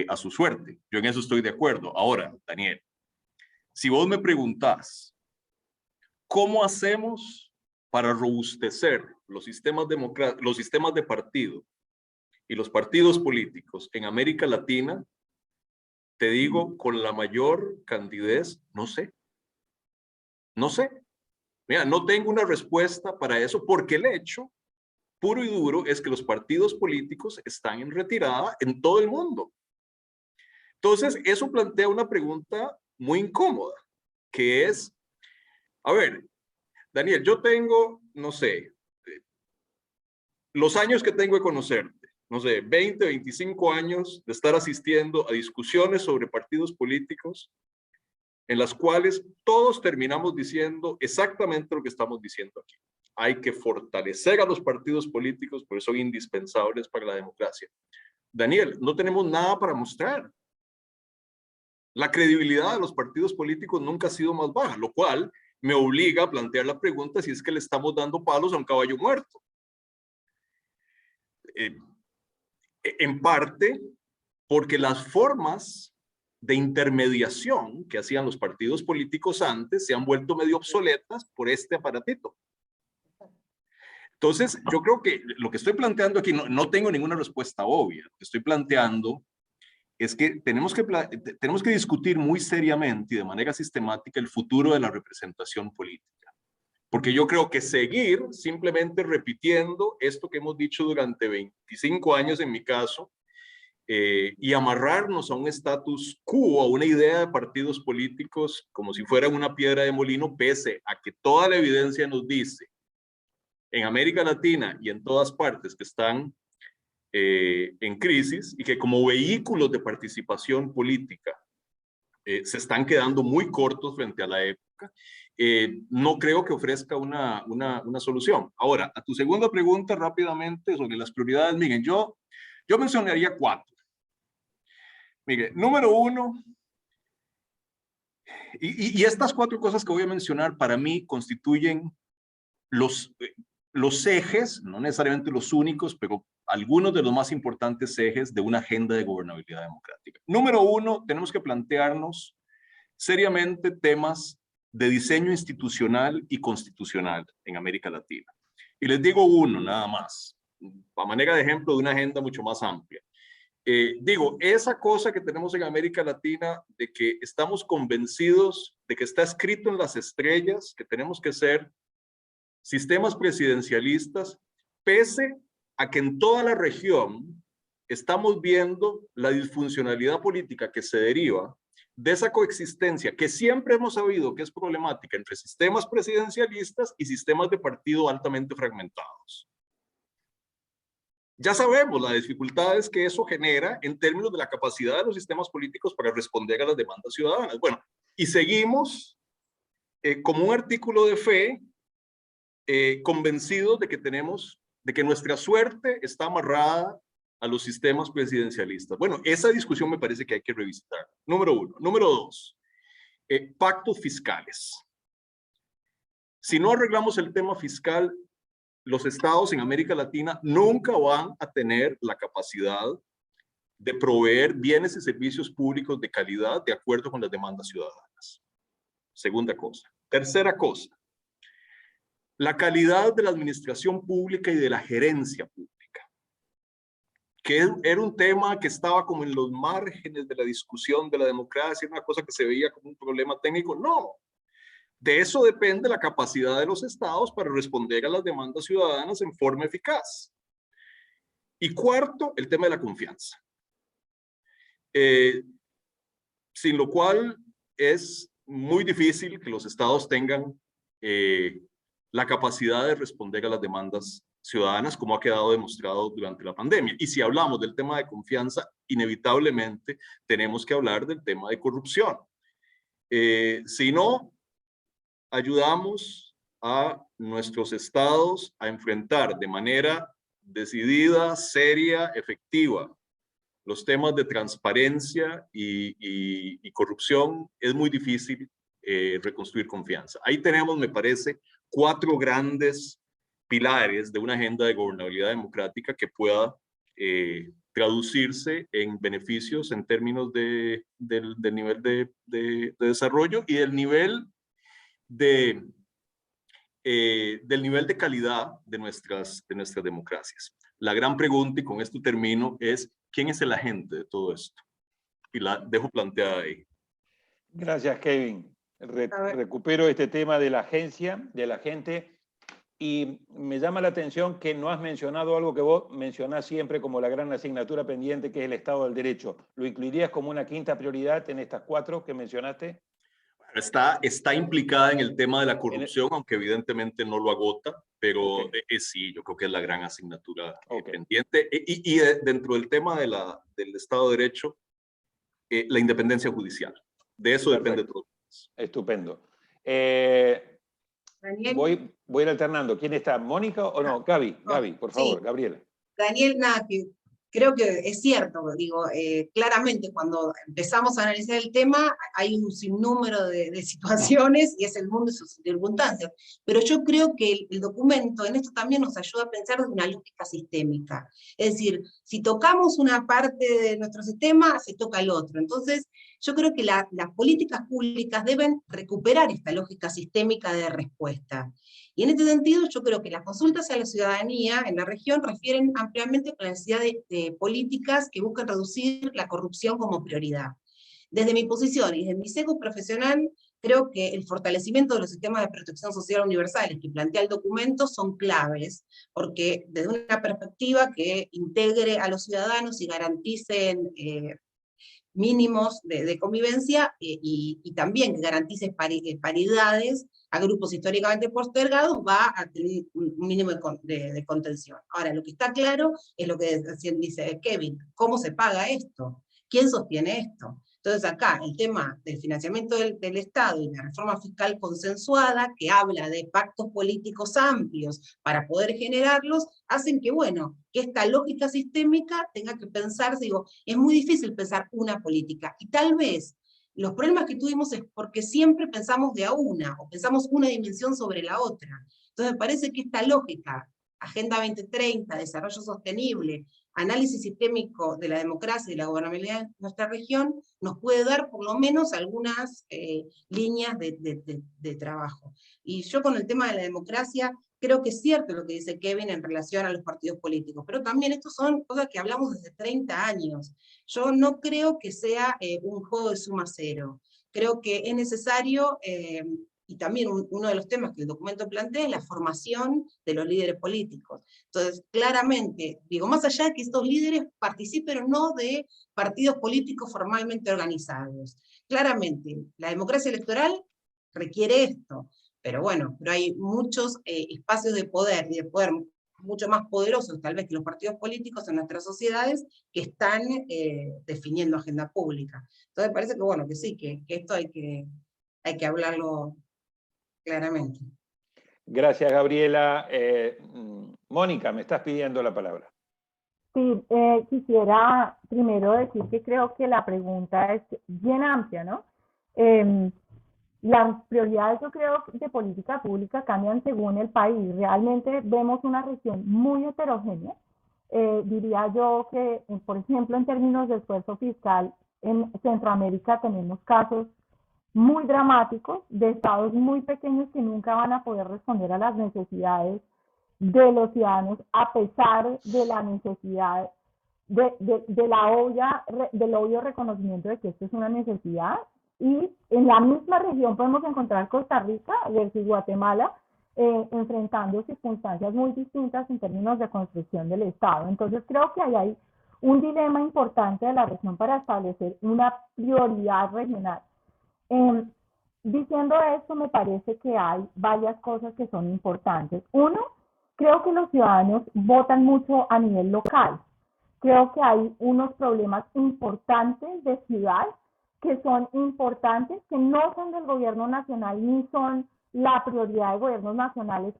S2: a su suerte. Yo en eso estoy de acuerdo. Ahora, Daniel, si vos me preguntás, ¿cómo hacemos para robustecer los sistemas de partido y los partidos políticos en América Latina? Te digo con la mayor candidez, no sé. No sé. Mira, no tengo una respuesta para eso porque el hecho puro y duro es que los partidos políticos están en retirada en todo el mundo. Entonces, eso plantea una pregunta muy incómoda, que es, a ver, Daniel, yo tengo, no sé, los años que tengo de conocerte, no sé, 20, 25 años de estar asistiendo a discusiones sobre partidos políticos en las cuales todos terminamos diciendo exactamente lo que estamos diciendo aquí. Hay que fortalecer a los partidos políticos porque son indispensables para la democracia. Daniel, no tenemos nada para mostrar. La credibilidad de los partidos políticos nunca ha sido más baja, lo cual me obliga a plantear la pregunta si es que le estamos dando palos a un caballo muerto. En parte porque las formas de intermediación que hacían los partidos políticos antes se han vuelto medio obsoletas por este aparatito. Entonces, yo creo que lo que estoy planteando aquí, no tengo ninguna respuesta obvia. Lo que estoy planteando es que tenemos que discutir muy seriamente y de manera sistemática el futuro de la representación política. Porque yo creo que seguir simplemente repitiendo esto que hemos dicho durante 25 años en mi caso, y amarrarnos a un status quo, a una idea de partidos políticos como si fueran una piedra de molino, pese a que toda la evidencia nos dice en América Latina y en todas partes que están en crisis y que como vehículos de participación política se están quedando muy cortos frente a la época, no creo que ofrezca una solución. Ahora, a tu segunda pregunta rápidamente sobre las prioridades, miren, yo mencionaría 4. Mire, número 1, y estas 4 cosas que voy a mencionar para mí constituyen los ejes, no necesariamente los únicos, pero algunos de los más importantes ejes de una agenda de gobernabilidad democrática. Número 1, tenemos que plantearnos seriamente temas de diseño institucional y constitucional en América Latina. Y les digo uno nada más, a manera de ejemplo de una agenda mucho más amplia. Digo, esa cosa que tenemos en América Latina de que estamos convencidos de que está escrito en las estrellas, que tenemos que ser sistemas presidencialistas, pese a que en toda la región estamos viendo la disfuncionalidad política que se deriva de esa coexistencia que siempre hemos sabido que es problemática entre sistemas presidencialistas y sistemas de partido altamente fragmentados. Ya sabemos las dificultades que eso genera en términos de la capacidad de los sistemas políticos para responder a las demandas ciudadanas. Bueno, y seguimos como un artículo de fe convencidos de que nuestra suerte está amarrada a los sistemas presidencialistas. Bueno, esa discusión me parece que hay que revisitar. Número 1. Número 2, pactos fiscales. Si no arreglamos el tema fiscal, los estados en América Latina nunca van a tener la capacidad de proveer bienes y servicios públicos de calidad de acuerdo con las demandas ciudadanas. Segunda cosa. Tercera cosa. La calidad de la administración pública y de la gerencia pública. que era un tema que estaba como en los márgenes de la discusión de la democracia, una cosa que se veía como un problema técnico. No, de eso depende la capacidad de los estados para responder a las demandas ciudadanas en forma eficaz. Y cuarto, el tema de la confianza. Sin lo cual es muy difícil que los estados tengan la capacidad de responder a las demandas ciudadanas, como ha quedado demostrado durante la pandemia. Y si hablamos del tema de confianza, inevitablemente tenemos que hablar del tema de corrupción. Si no ayudamos a nuestros estados a enfrentar de manera decidida, seria, efectiva, los temas de transparencia y corrupción, es muy difícil reconstruir confianza. Ahí tenemos, me parece, 4 grandes pilares de una agenda de gobernabilidad democrática que pueda traducirse en beneficios en términos del nivel de desarrollo y del nivel del nivel de calidad de nuestras democracias. La gran pregunta, y con esto termino, es ¿quién es el agente de todo esto? Y la dejo planteada ahí.
S6: Gracias, Kevin. Recupero este tema de la agencia, de la gente, y me llama la atención que no has mencionado algo que vos mencionás siempre como la gran asignatura pendiente, que es el Estado del Derecho. ¿Lo incluirías como una quinta prioridad en estas 4 que mencionaste?
S2: Está implicada en el tema de la corrupción, aunque evidentemente no lo agota, pero
S6: Okay.
S2: Sí, yo creo que es la gran asignatura
S6: Okay.
S2: pendiente. Y dentro del tema del Estado de Derecho, la independencia judicial. De eso
S6: Perfecto.
S2: depende todo.
S6: Estupendo.
S5: Daniel.
S6: Voy a ir alternando. ¿Quién está? ¿Mónica o no? Gaby, por favor,
S5: Sí.
S6: Gabriela.
S5: Daniel, nada, que creo que es cierto, digo, claramente cuando empezamos a analizar el tema hay un sinnúmero de situaciones y es el mundo y sus circunstancias, pero yo creo que el documento en esto también nos ayuda a pensar desde una lógica sistémica, es decir, si tocamos una parte de nuestro sistema, se toca el otro, entonces yo creo que las políticas públicas deben recuperar esta lógica sistémica de respuesta. Y en este sentido, yo creo que las consultas a la ciudadanía en la región refieren ampliamente con la necesidad de políticas que buscan reducir la corrupción como prioridad. Desde mi posición y desde mi sesgo profesional, creo que el fortalecimiento de los sistemas de protección social universales que plantea el documento son claves, porque desde una perspectiva que integre a los ciudadanos y garanticen mínimos de convivencia y también que garantice paridades a grupos históricamente postergados, va a tener un mínimo de contención. Ahora, lo que está claro es lo que dice Kevin, ¿cómo se paga esto? ¿Quién sostiene esto? Entonces acá el tema del financiamiento del Estado y la reforma fiscal consensuada, que habla de pactos políticos amplios para poder generarlos, hacen que, bueno, que esta lógica sistémica tenga que pensar, digo, es muy difícil pensar una política, y tal vez los problemas que tuvimos es porque siempre pensamos de a una, o pensamos una dimensión sobre la otra. Entonces me parece que esta lógica, Agenda 2030, desarrollo sostenible, análisis sistémico de la democracia y de la gobernabilidad de nuestra región, nos puede dar por lo menos algunas líneas de trabajo. Y yo con el tema de la democracia, creo que es cierto lo que dice Kevin en relación a los partidos políticos, pero también estos son cosas que hablamos desde 30 años. Yo no creo que sea un juego de suma cero. Creo que es necesario, y también uno de los temas que el documento plantea, es la formación de los líderes políticos. Entonces, claramente, digo, más allá de que estos líderes participen o no de partidos políticos formalmente organizados, claramente, la democracia electoral requiere esto, pero bueno, pero hay muchos espacios de poder, y de poder mucho más poderosos tal vez que los partidos políticos en nuestras sociedades, que están definiendo agenda pública. Entonces parece que bueno, que sí, que esto hay que hablarlo claramente.
S6: Gracias, Gabriela. Mónica, me estás pidiendo la palabra.
S4: Sí, quisiera primero decir que creo que la pregunta es bien amplia, ¿no? Las prioridades, yo creo, de política pública cambian según el país. Realmente vemos una región muy heterogénea. Diría yo que, por ejemplo, en términos de esfuerzo fiscal, en Centroamérica tenemos casos muy dramáticos de estados muy pequeños que nunca van a poder responder a las necesidades de los ciudadanos, a pesar de la necesidad del obvio reconocimiento de que esto es una necesidad. Y en la misma región podemos encontrar Costa Rica versus Guatemala, enfrentando circunstancias muy distintas en términos de construcción del Estado. Entonces creo que ahí hay un dilema importante de la región para establecer una prioridad regional. Diciendo esto, me parece que hay varias cosas que son importantes. Uno, creo que los ciudadanos votan mucho a nivel local. Creo que hay unos problemas importantes de ciudad que son importantes, que no son del gobierno nacional ni son la prioridad de gobiernos nacionales,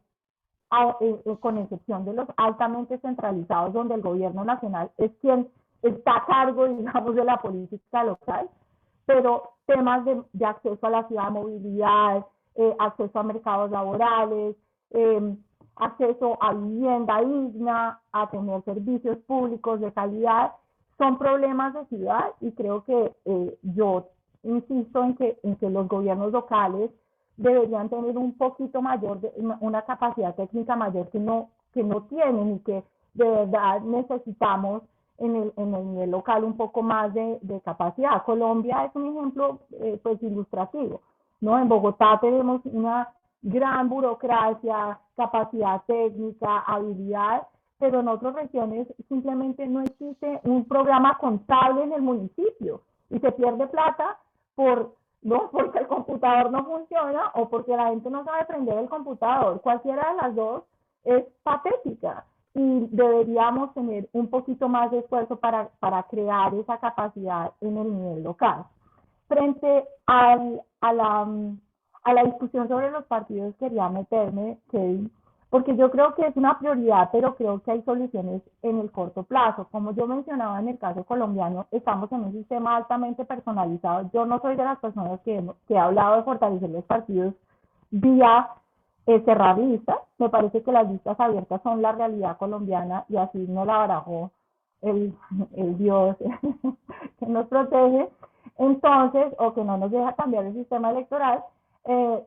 S4: con excepción de los altamente centralizados, donde el gobierno nacional es quien está a cargo, digamos, de la política local, pero temas de acceso a la ciudad, movilidad, acceso a mercados laborales, acceso a vivienda digna, a tener servicios públicos de calidad, son problemas de ciudad, y creo que yo insisto en que los gobiernos locales deberían tener un poquito mayor, una capacidad técnica mayor que no tienen, y que de verdad necesitamos en el nivel local un poco más de capacidad. Colombia es un ejemplo pues ilustrativo, ¿no? En Bogotá tenemos una gran burocracia, capacidad técnica, habilidad, pero en otras regiones simplemente no existe un programa contable en el municipio y se pierde plata no porque el computador no funciona o porque la gente no sabe prender el computador. Cualquiera de las dos es patética, y deberíamos tener un poquito más de esfuerzo para crear esa capacidad en el nivel local. Frente a la discusión sobre los partidos, quería meterme, Kevin, porque yo creo que es una prioridad, pero creo que hay soluciones en el corto plazo. Como yo mencionaba en el caso colombiano, estamos en un sistema altamente personalizado. Yo no soy de las personas que ha hablado de fortalecer los partidos vía cerrar listas. Me parece que las listas abiertas son la realidad colombiana, y así no la barajó el Dios que nos protege, entonces, o que no nos deja cambiar el sistema electoral,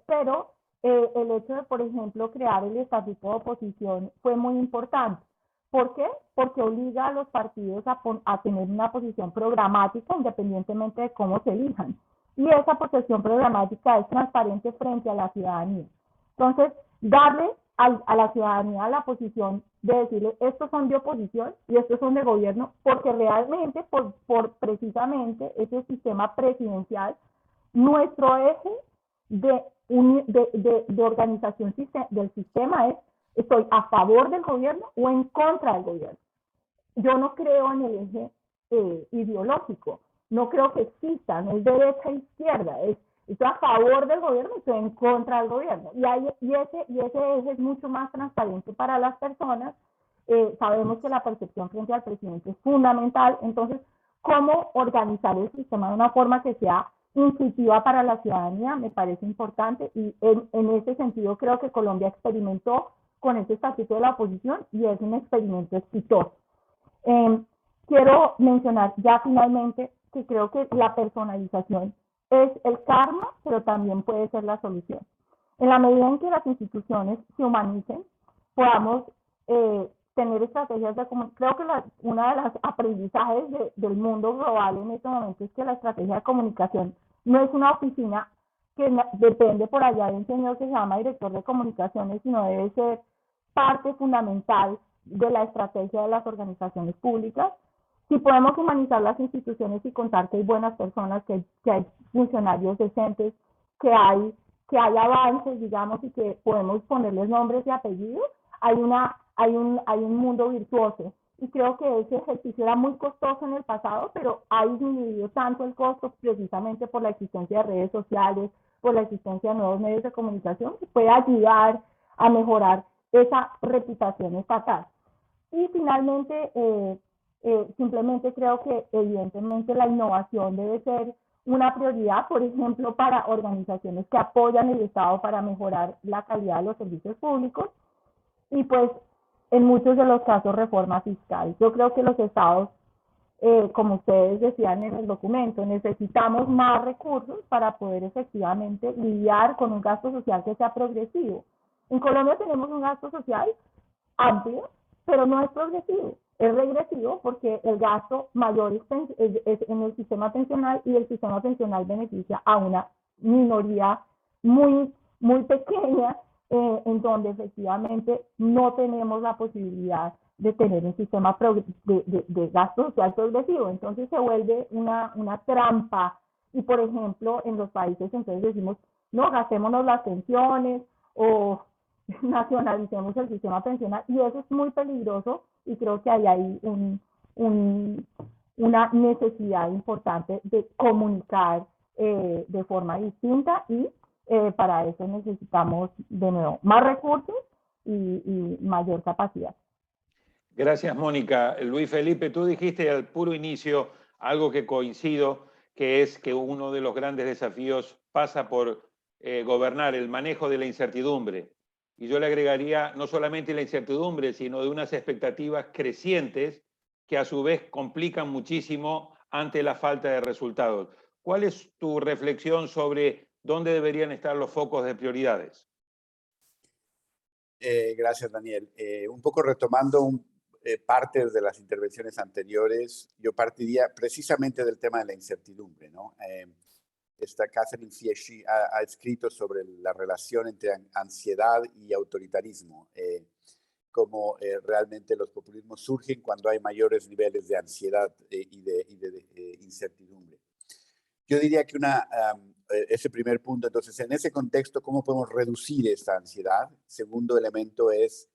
S4: pero el hecho de, por ejemplo, crear el estatuto de oposición fue muy importante. ¿Por qué? Porque obliga a los partidos a tener una posición programática independientemente de cómo se elijan. Y esa posición programática es transparente frente a la ciudadanía. Entonces, darle a la ciudadanía la posición de decirle, estos son de oposición y estos son de gobierno, porque realmente, por precisamente ese sistema presidencial, nuestro eje de organización del sistema es: estoy a favor del gobierno o en contra del gobierno. Yo no creo en el eje ideológico, no creo que exista, no es derecha e izquierda, estoy a favor del gobierno y estoy en contra del gobierno. Y ese eje es mucho más transparente para las personas. Sabemos que la percepción frente al presidente es fundamental. Entonces, ¿cómo organizar el sistema de una forma que sea intuitiva para la ciudadanía? Me parece importante, y en ese sentido creo que Colombia experimentó con ese estatuto de la oposición y es un experimento exitoso. Quiero mencionar ya finalmente que creo que la personalización es el karma, pero también puede ser la solución. En la medida en que las instituciones se humanicen, podamos tener estrategias de comunicación. Creo que una de los aprendizajes del mundo global en este momento es que la estrategia de comunicación no es una oficina que depende por allá de un señor que se llama director de comunicaciones, sino debe ser parte fundamental de la estrategia de las organizaciones públicas. Si podemos humanizar las instituciones y contar que hay buenas personas, que hay funcionarios decentes, que hay avances, digamos, y que podemos ponerles nombres y apellidos, hay un mundo virtuoso. Y creo que ese ejercicio era muy costoso en el pasado, pero ha disminuido tanto el costo precisamente por la existencia de redes sociales, por la existencia de nuevos medios de comunicación, que puede ayudar a mejorar esa reputación estatal. Y finalmente, simplemente creo que evidentemente la innovación debe ser una prioridad, por ejemplo, para organizaciones que apoyan el Estado para mejorar la calidad de los servicios públicos, y pues en muchos de los casos reforma fiscal. Yo creo que los estados, como ustedes decían en el documento, necesitamos más recursos para poder efectivamente lidiar con un gasto social que sea progresivo. En Colombia tenemos un gasto social amplio, pero no es progresivo. es regresivo porque el gasto mayor es en el sistema pensional y el sistema pensional beneficia a una minoría muy, muy pequeña, en donde efectivamente no tenemos la posibilidad de tener un sistema de gasto social progresivo. Entonces se vuelve una trampa. Y por ejemplo, en los países entonces decimos, no, gastémonos las pensiones o nacionalicemos el sistema pensional, y eso es muy peligroso, y creo que hay una necesidad importante de comunicar de forma distinta, y para eso necesitamos de nuevo más recursos y mayor capacidad.
S6: Gracias, Mónica. Luis Felipe, tú dijiste al puro inicio algo que coincido, que es que uno de los grandes desafíos pasa por gobernar el manejo de la incertidumbre. Y yo le agregaría no solamente la incertidumbre, sino de unas expectativas crecientes que a su vez complican muchísimo ante la falta de resultados. ¿Cuál es tu reflexión sobre dónde deberían estar los focos de prioridades?
S3: Gracias, Daniel. Un poco retomando partes de las intervenciones anteriores, yo partiría precisamente del tema de la incertidumbre, ¿no? Esta Catherine Fieschi ha escrito sobre la relación entre ansiedad y autoritarismo, cómo realmente los populismos surgen cuando hay mayores niveles de ansiedad y de incertidumbre. Yo diría que ese primer punto, entonces, en ese contexto, ¿cómo podemos reducir esta ansiedad? Segundo elemento es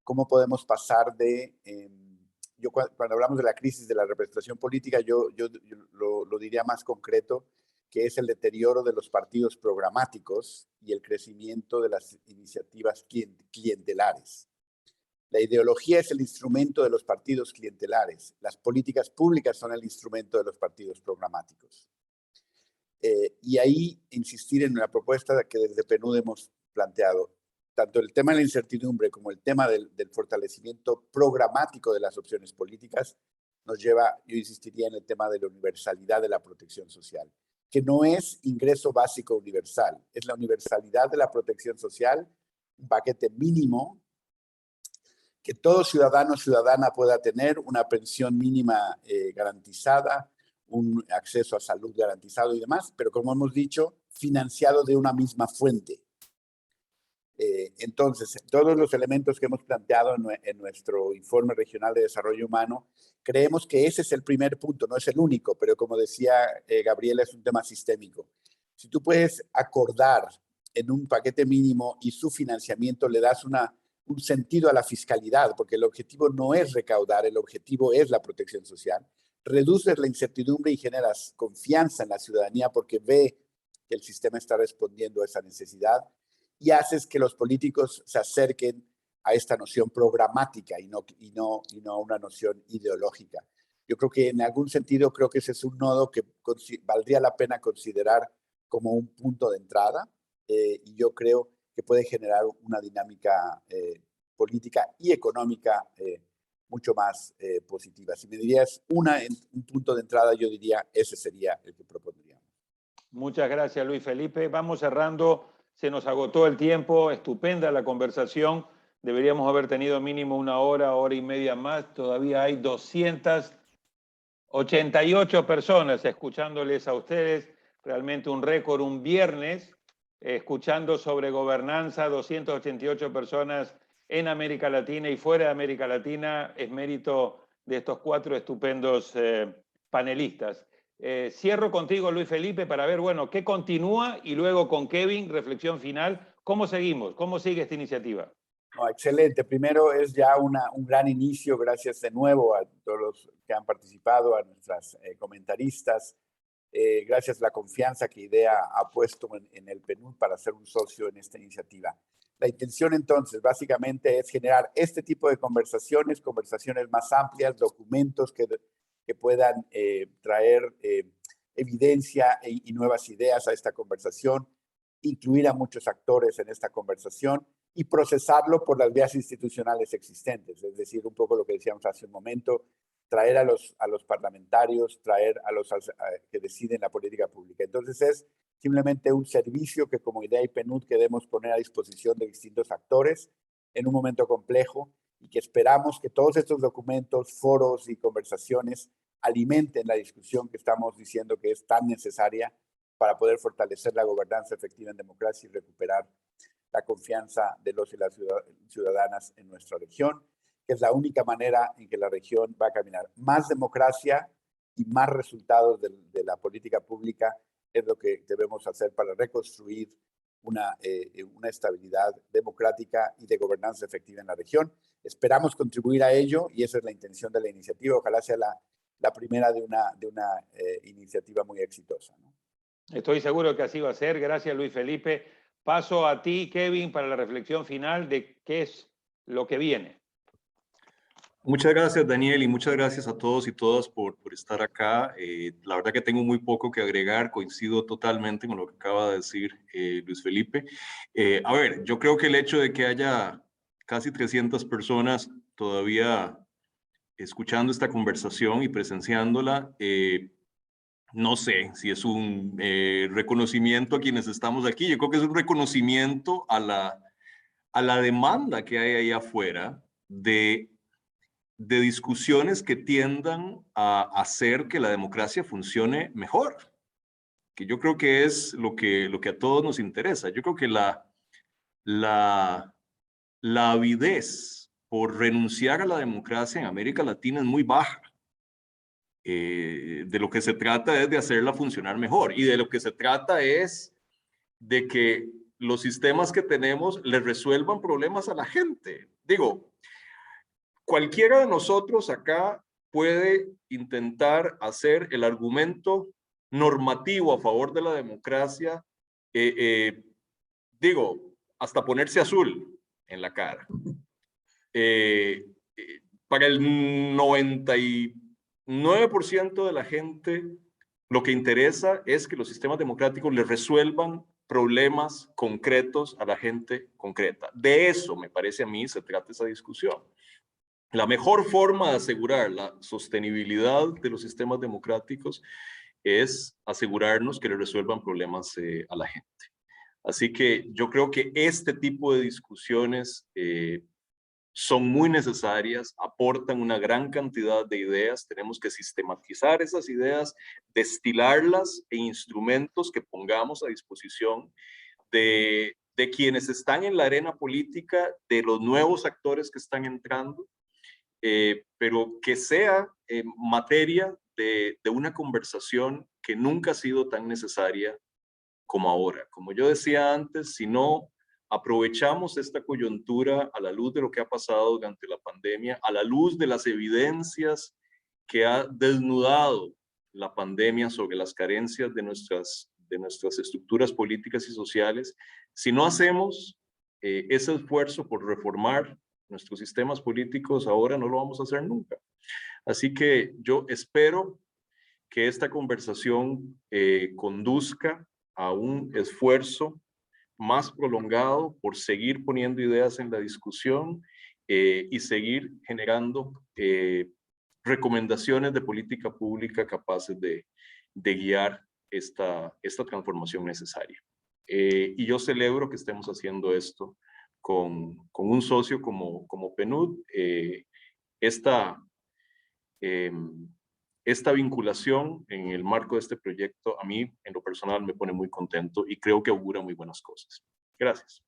S3: cómo podemos pasar de... cuando hablamos de la crisis de la representación política, yo lo diría más concreto, que es el deterioro de los partidos programáticos y el crecimiento de las iniciativas clientelares. La ideología es el instrumento de los partidos clientelares. Las políticas públicas son el instrumento de los partidos programáticos. Y ahí insistir en una propuesta que desde PNUD hemos planteado. Tanto el tema de la incertidumbre como el tema del fortalecimiento programático de las opciones políticas nos lleva, yo insistiría en el tema de la universalidad de la protección social, que no es ingreso básico universal, es la universalidad de la protección social, un paquete mínimo que todo ciudadano o ciudadana pueda tener, una pensión mínima garantizada, un acceso a salud garantizado y demás, pero como hemos dicho, financiado de una misma fuente. Entonces, todos los elementos que hemos planteado en nuestro informe regional de desarrollo humano, creemos que ese es el primer punto, no es el único, pero como decía Gabriela, es un tema sistémico. Si tú puedes acordar en un paquete mínimo y su financiamiento le das un sentido a la fiscalidad, porque el objetivo no es recaudar, el objetivo es la protección social, reduces la incertidumbre y generas confianza en la ciudadanía porque ve que el sistema está respondiendo a esa necesidad, y haces que los políticos se acerquen a esta noción programática y no una noción ideológica. Yo creo que en algún sentido creo que ese es un nodo que valdría la pena considerar como un punto de entrada, y yo creo que puede generar una dinámica política y económica mucho más positiva. Si me dirías un punto de entrada, yo diría ese sería el que propondríamos.
S6: Muchas gracias, Luis Felipe. Vamos cerrando. Se nos agotó el tiempo, estupenda la conversación. Deberíamos haber tenido mínimo una hora, hora y media más. Todavía hay 288 personas escuchándoles a ustedes. Realmente un récord, un viernes, escuchando sobre gobernanza, 288 personas en América Latina y fuera de América Latina. Es mérito de estos 4 estupendos panelistas. Cierro contigo, Luis Felipe, para ver, bueno, qué continúa, y luego con Kevin, reflexión final. ¿Cómo seguimos? ¿Cómo sigue esta iniciativa?
S3: No, excelente. Primero, es ya un gran inicio. Gracias de nuevo a todos los que han participado, a nuestras comentaristas. Gracias a la confianza que IDEA ha puesto en el PNUD para ser un socio en esta iniciativa. La intención entonces básicamente es generar este tipo de conversaciones más amplias, documentos que puedan traer evidencia y nuevas ideas a esta conversación, incluir a muchos actores en esta conversación y procesarlo por las vías institucionales existentes. Es decir, un poco lo que decíamos hace un momento, traer a los parlamentarios, traer a los que deciden la política pública. Entonces es simplemente un servicio que como IDEA y PNUD queremos poner a disposición de distintos actores en un momento complejo y que esperamos que todos estos documentos, foros y conversaciones alimenten la discusión que estamos diciendo que es tan necesaria para poder fortalecer la gobernanza efectiva en democracia y recuperar la confianza de los y las ciudadanas en nuestra región, que es la única manera en que la región va a caminar. Más democracia y más resultados de la política pública es lo que debemos hacer para reconstruir una estabilidad democrática y de gobernanza efectiva en la región. Esperamos contribuir a ello y esa es la intención de la iniciativa. Ojalá sea la primera de una iniciativa muy exitosa, ¿no?
S6: Estoy seguro que así va a ser. Gracias, Luis Felipe. Paso a ti, Kevin, para la reflexión final de qué es lo que viene.
S2: Muchas gracias, Daniel, y muchas gracias a todos y todas por estar acá. La verdad que tengo muy poco que agregar, coincido totalmente con lo que acaba de decir Luis Felipe. A ver, yo creo que el hecho de que haya casi 300 personas todavía escuchando esta conversación y presenciándola, no sé si es un reconocimiento a quienes estamos aquí. Yo creo que es un reconocimiento a la demanda que hay ahí afuera de discusiones que tiendan a hacer que la democracia funcione mejor, que yo creo que es lo que a todos nos interesa. Yo creo que la avidez por renunciar a la democracia en América Latina es muy baja. De lo que se trata es de hacerla funcionar mejor, y de lo que se trata es de que los sistemas que tenemos le resuelvan problemas a la gente. Digo, cualquiera de nosotros acá puede intentar hacer el argumento normativo a favor de la democracia, digo, hasta ponerse azul en la cara. Para el 99% de la gente, lo que interesa es que los sistemas democráticos le resuelvan problemas concretos a la gente concreta. De eso, me parece a mí, se trata esa discusión. La mejor forma de asegurar la sostenibilidad de los sistemas democráticos es asegurarnos que le resuelvan problemas a la gente. Así que yo creo que este tipo de discusiones son muy necesarias, aportan una gran cantidad de ideas, tenemos que sistematizar esas ideas, destilarlas en instrumentos que pongamos a disposición de quienes están en la arena política, de los nuevos actores que están entrando, pero que sea materia de una conversación que nunca ha sido tan necesaria como ahora. Como yo decía antes, si no aprovechamos esta coyuntura a la luz de lo que ha pasado durante la pandemia, a la luz de las evidencias que ha desnudado la pandemia sobre las carencias de nuestras estructuras políticas y sociales, si no hacemos ese esfuerzo por reformar nuestros sistemas políticos ahora, no lo vamos a hacer nunca. Así que yo espero que esta conversación conduzca a un esfuerzo más prolongado por seguir poniendo ideas en la discusión y seguir generando recomendaciones de política pública capaces de guiar esta transformación necesaria. Y yo celebro que estemos haciendo esto con un socio como PNUD. Esta vinculación en el marco de este proyecto a mí en lo personal me pone muy contento y creo que augura muy buenas cosas. Gracias.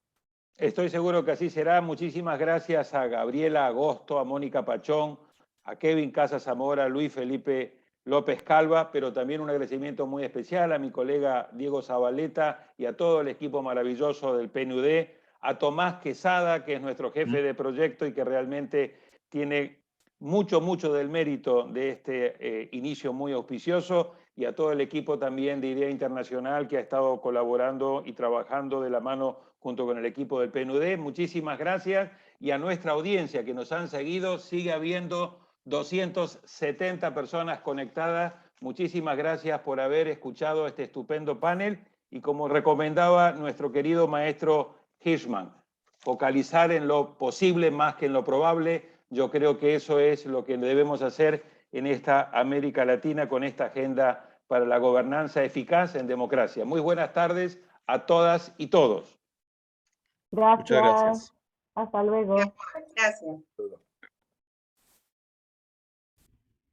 S6: Estoy seguro que así será. Muchísimas gracias a Gabriela Agosto, a Mónica Pachón, a Kevin Casas Zamora, a Luis Felipe López Calva, pero también un agradecimiento muy especial a mi colega Diego Zabaleta y a todo el equipo maravilloso del PNUD, a Tomás Quesada, que es nuestro jefe de proyecto y que realmente tiene mucho del mérito de este inicio muy auspicioso, y a todo el equipo también de Idea Internacional que ha estado colaborando y trabajando de la mano junto con el equipo del PNUD. Muchísimas gracias, y a nuestra audiencia que nos han seguido. Sigue habiendo 270 personas conectadas. Muchísimas gracias por haber escuchado este estupendo panel, y como recomendaba nuestro querido maestro Hirschman, focalizar en lo posible más que en lo probable. Yo creo que eso es lo que debemos hacer en esta América Latina con esta agenda para la gobernanza eficaz en democracia. Muy buenas tardes a todas y todos.
S4: Gracias.
S2: Muchas gracias.
S4: Hasta luego.
S5: Gracias.